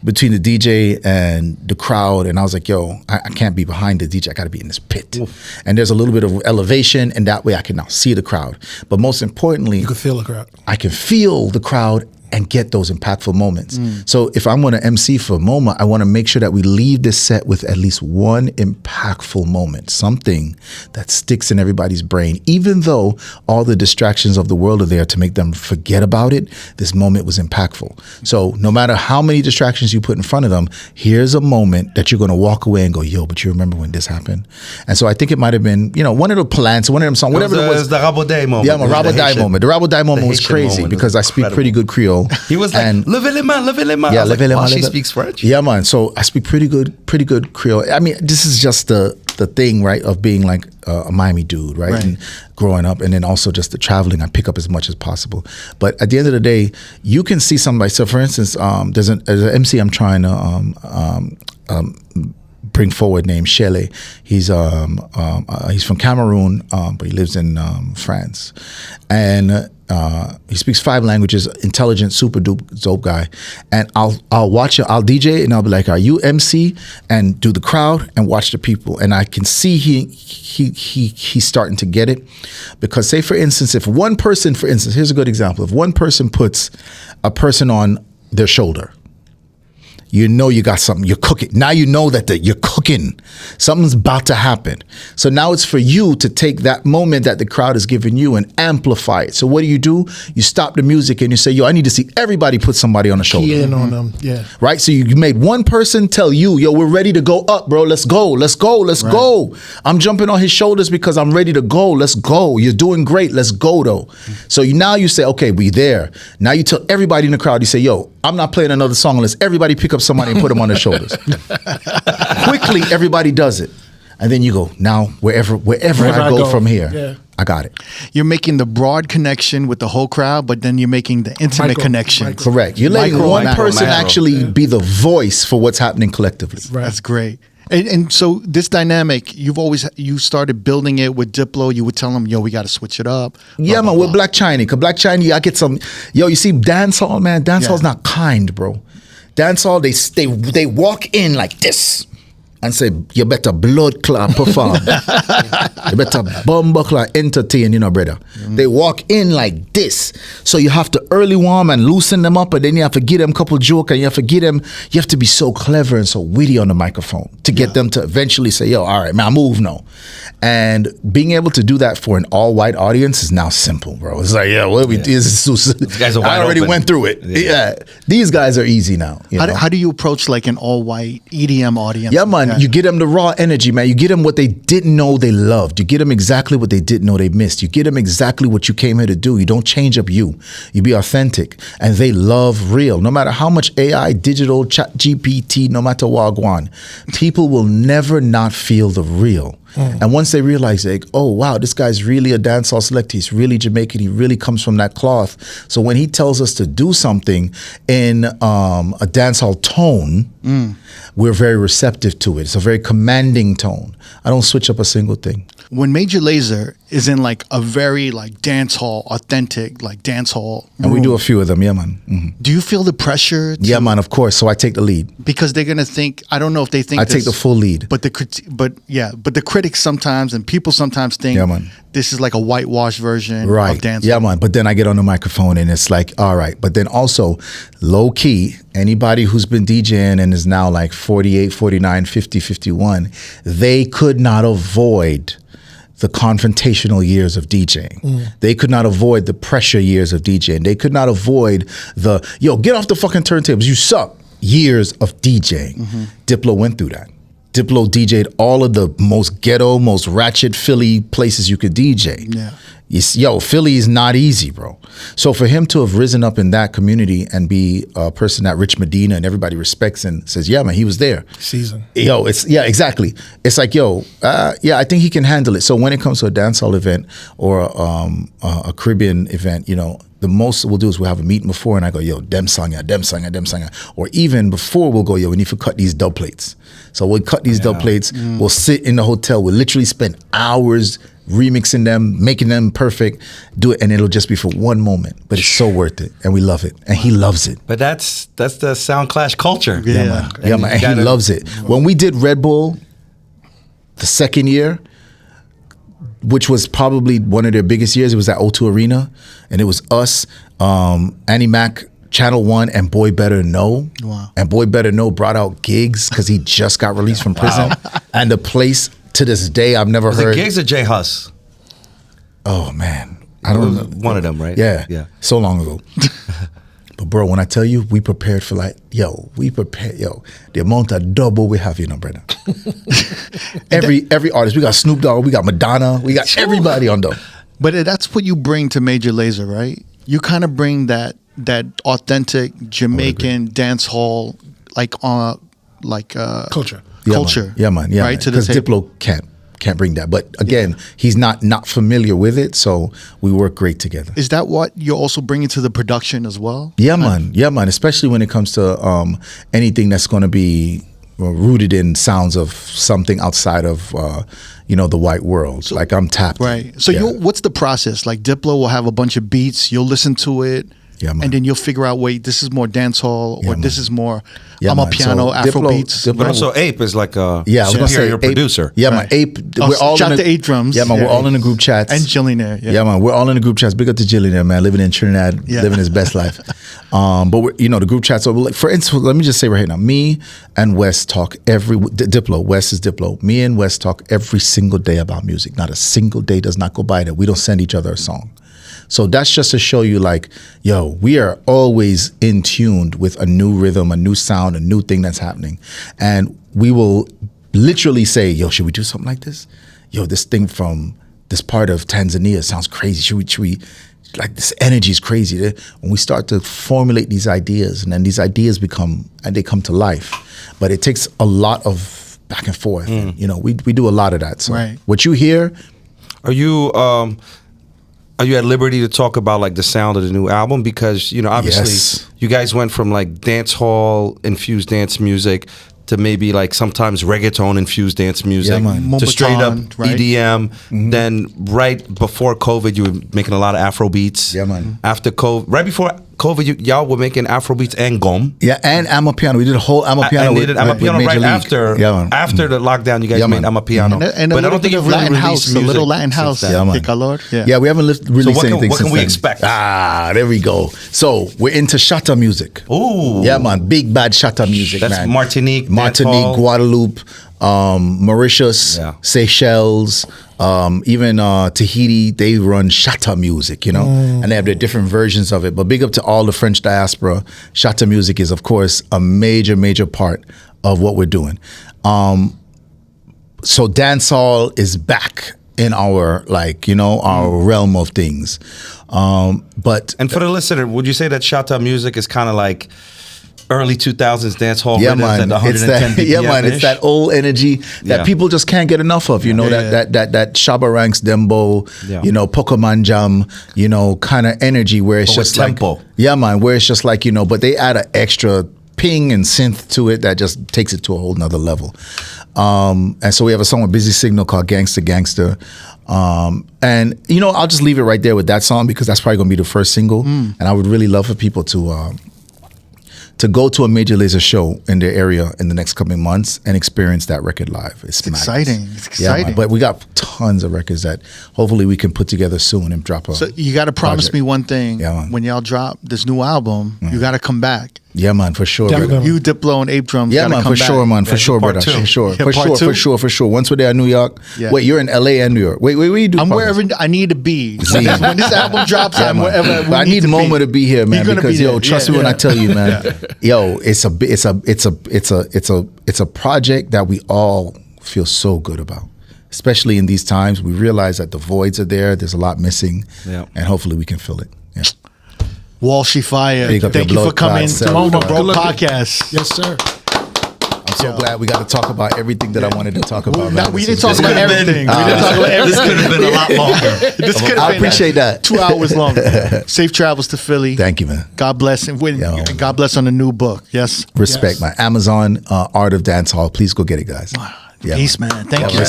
between the DJ and the crowd, and I was like, yo, I can't be behind the DJ, I gotta be in this pit. Oof. And there's a little bit of elevation, and that way I can now see the crowd. But most importantly, You can feel the crowd. I can feel the crowd and get those impactful moments. So if I'm gonna MC for a moment, I wanna make sure that we leave this set with at least one impactful moment, something that sticks in everybody's brain. Even though all the distractions of the world are there to make them forget about it, this moment was impactful. So no matter how many distractions you put in front of them, here's a moment that you're gonna walk away and go, yo, but you remember when this happened? And so I think it might've been, one of the plants, one of them songs, whatever it was. The R.O.A.D moment. Yeah, my R.O.A.D moment. The R.O.A.D moment was Haitian crazy moment because was I speak incredible. pretty good Creole. He was like, levez les mains, levez les mains. Yeah, I was like, levez les wow, mains, she levez- speaks French. Yeah, man. So I speak pretty good Creole. I mean, this is just the thing, right, of being like a Miami dude, right? And growing up, and then also just the traveling, I pick up as much as possible. But at the end of the day, you can see somebody. So, for instance, there's an MC I'm trying to bring forward named Shele. He's from Cameroon, but he lives in France, and he speaks 5 languages. Intelligent, super dope guy. And I'll watch it. I'll DJ and I'll be like, "Are you MC?" and do the crowd and watch the people. And I can see he's starting to get it, because say for instance, if one person, for instance, here's a good example. If one person puts a person on their shoulder, you know you got something. You're cooking. Now you know that you're cooking. Something's about to happen. So now it's for you to take that moment that the crowd is giving you and amplify it. So what do? You stop the music and you say, yo, I need to see everybody put somebody on the shoulder. Key in on them, yeah. Right? So you made one person tell you, yo, we're ready to go up, bro. Let's go. Let's go. Let's go. I'm jumping on his shoulders because I'm ready to go. Let's go. You're doing great. Let's go, though. So now you say, okay, we there. Now you tell everybody in the crowd, you say, yo, I'm not playing another song unless everybody pick up somebody and put them on their shoulders. Quickly, everybody does it. And then you go, now wherever I go from here, I got it. You're making the broad connection with the whole crowd, but then you're making the intimate connection. Correct. You're letting one person actually be the voice for what's happening collectively. That's great. And so this dynamic, you started building it with Diplo. You would tell them, yo, we got to switch it up. Yeah, man, with Black Chiney. Because Black Chiney, I get some, you see dancehall, man. Dancehall's not kind, bro. Dancehall, they walk in like this and say, you better blood clot perform. You better bumble clot entertain, brother. They walk in like this. So you have to early warm and loosen them up, and then you have to give them a couple jokes, and you have to be so clever and so witty on the microphone to get them to eventually say, yo, all right, man, I move now. And being able to do that for an all-white audience is now simple, bro. It's like, yeah, what we do is guys are I already went through it. Yeah. These guys are easy now. How do you approach like an all-white EDM audience? Yeah, man. You get them the raw energy, man. You get them what they didn't know they loved. You get them exactly what they didn't know they missed. You get them exactly what you came here to do. You don't change up you. You be authentic. And they love real. No matter how much AI, digital, chat GPT, no matter what, people will never not feel the real. And once they realize, like, oh, wow, this guy's really a dancehall selector. He's really Jamaican. He really comes from that cloth. So when he tells us to do something in a dancehall tone, we're very receptive to it. It's a very commanding tone. I don't switch up a single thing. When Major Lazer is in like a very like dancehall, authentic like dancehall and we do a few of them, yeah, man. Mm-hmm. Do you feel the pressure? Yeah, man, of course. So I take the lead. Because they're gonna think, I don't know if they think I take the full lead. But the critics sometimes and people sometimes think this is like a whitewashed version of dancehall. Yeah, man. But then I get on the microphone and it's like, all right. But then also, low key, anybody who's been DJing and is now like 48, 49, 50, 51, they could not avoid the confrontational years of DJing. They could not avoid the pressure years of DJing. They could not avoid the, yo, get off the fucking turntables, you suck, years of DJing. Diplo went through that. Diplo DJ'd all of the most ghetto, most ratchet Philly places you could DJ. Yeah. Yo, Philly is not easy, bro. So for him to have risen up in that community and be a person that Rich Medina and everybody respects and says, yeah, man, he was there. Season. Yo, exactly. It's like, yo, I think he can handle it. So when it comes to a dancehall event or a Caribbean event, you know, the most we'll do is we'll have a meeting before and I go, yo, dem sanga. Or even before we'll go, yo, we need to cut these dub plates. So we'll cut these dub plates. We'll sit in the hotel. We'll literally spend hours remixing them, making them perfect, do it, and it'll just be for one moment. But it's so worth it, and we love it, and he loves it. But that's the sound clash culture. Yeah, man. And he loves it. When we did Red Bull the second year, which was probably one of their biggest years, it was at O2 Arena, and it was us, Annie Mac, Channel 1, and Boy Better Know. Wow. And Boy Better Know brought out Gigs because he just got released from prison. And the place, to this day, I've never heard. Was it Gigs or J Hus? Oh, man. I don't know. One of them, right? Yeah. So long ago. But bro, when I tell you, we prepared for the amount of double we have, brother. every artist, we got Snoop Dogg, we got Madonna, we got everybody on them. But that's what you bring to Major Lazer, right? You kind of bring that authentic Jamaican dance hall, Culture. culture. Yeah, man. Yeah, right, to the because table. Diplo can't bring that. But again, he's not familiar with it, so we work great together. Is that what you're also bringing to the production as well? Yeah, man. Yeah, man. Especially when it comes to anything that's going to be rooted in sounds of something outside of the white world. So, like I'm tapped. Right. So what's the process? Like Diplo will have a bunch of beats. You'll listen to it. Yeah, man. And then you'll figure out, wait, this is more dancehall, or this is more piano, So Afro beats. But also Ape is like a I was gonna say superior Ape, producer. Yeah, man. Ape. We're all shout in to 8 Drums. Yeah, man. We're all in the group chats. And Jillionaire. Yeah, man. We're all in the group chats. Big up to Jillionaire, man. Living in Trinidad, living his best life. But we're, the group chats. So like, for instance, let me just say right now, me and Wes talk Diplo. Wes is Diplo. Me and Wes talk every single day about music. Not a single day does not go by that we don't send each other a song. So that's just to show you, like, yo, we are always in tuned with a new rhythm, a new sound, a new thing that's happening. And we will literally say, yo, should we do something like this? Yo, this thing from this part of Tanzania sounds crazy. Should we like, this energy is crazy. When we start to formulate these ideas, and then these ideas come to life. But it takes a lot of back and forth. And, we do a lot of that. So what you hear. Are you at liberty to talk about like the sound of the new album? Because, obviously you guys went from like dance hall infused dance music to maybe like sometimes reggaeton infused dance music to straight up EDM. Mm-hmm. Then right before COVID, you were making a lot of Afro beats. Yeah, man. After COVID, right before COVID, y'all were making Afro beats and gom. Yeah, and Amapiano. We did a whole Amapiano. With right after the lockdown. You guys made Amapiano, but I don't think you've really released music. A little Latin house. Yeah, man. Yeah, we haven't released anything. What can we expect? There we go. So we're into shatta music. Ooh, yeah, man. Big bad shatta music. That's man. Martinique, Guadeloupe, Mauritius, Seychelles. Even Tahiti, they run shatta music, and they have their different versions of it. But big up to all the French diaspora. Shatta music is, of course, a major, major part of what we're doing. So dancehall is back in our our realm of things. And for the listener, would you say that shatta music is kind of like early 2000s dance hall rhythms at 110 BPM? Yeah, man. It's that old energy that people just can't get enough of. That Shabba Ranks Dembo, Pokemon Jam, kind of energy where it's just tempo. Like, yeah, man, where it's just like, but they add an extra ping and synth to it that just takes it to a whole nother level. And so we have a song with Busy Signal called Gangsta Gangsta. And I'll just leave it right there with that song because that's probably gonna be the first single. And I would really love for people to go to a Major Lazer show in their area in the next coming months and experience that record live. It's exciting. It's exciting. Yeah, but we got tons of records that hopefully we can put together soon and drop a So you got to promise me one thing. Yeah, when y'all drop this new album, you got to come back Yeah, man, for sure. Definitely. brother. You, Diplo, and Ape Drums. Yeah, gotta man, come for back. sure, man, for sure, part brother, two. for sure, Yeah, for part sure, two. for sure, for sure. Once we're there in New York, Yeah. wait, you're in LA and New York. Wait, where you do? I'm podcast? wherever I need to be. See. When this album drops, Yeah, I'm man. wherever. But I need Momo to be here, man, You're gonna because be yo, there. trust Yeah, me when yeah. I tell you, man. Yo, it's a project that we all feel so good about. Especially in these times, we realize that the voids are there. There's a lot missing, Yeah. and hopefully we can fill it. Yeah. Walshy Fire. Big up Thank your you for blood coming clot to self, the man. Bro Good luck. Podcast. Yes, sir. I'm so glad we got to talk about everything that I wanted to talk about. Now, man. we This didn't is talk good. about everything. We didn't talk about everything. This could have been a lot longer. This could have I been appreciate that. 2 hours longer. Safe travels to Philly. Thank you, man. God bless and Yo. and God bless on the new book. Yes. Respect, Yes. man. Amazon, Art of Dancehall. Please go get it, guys. Yeah, Peace, man. Thank you.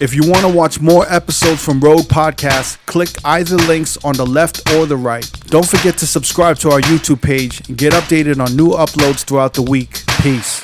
If you want to watch more episodes from R.O.A.D Podcast, click either links on the left or the right. Don't forget to subscribe to our YouTube page and get updated on new uploads throughout the week. Peace.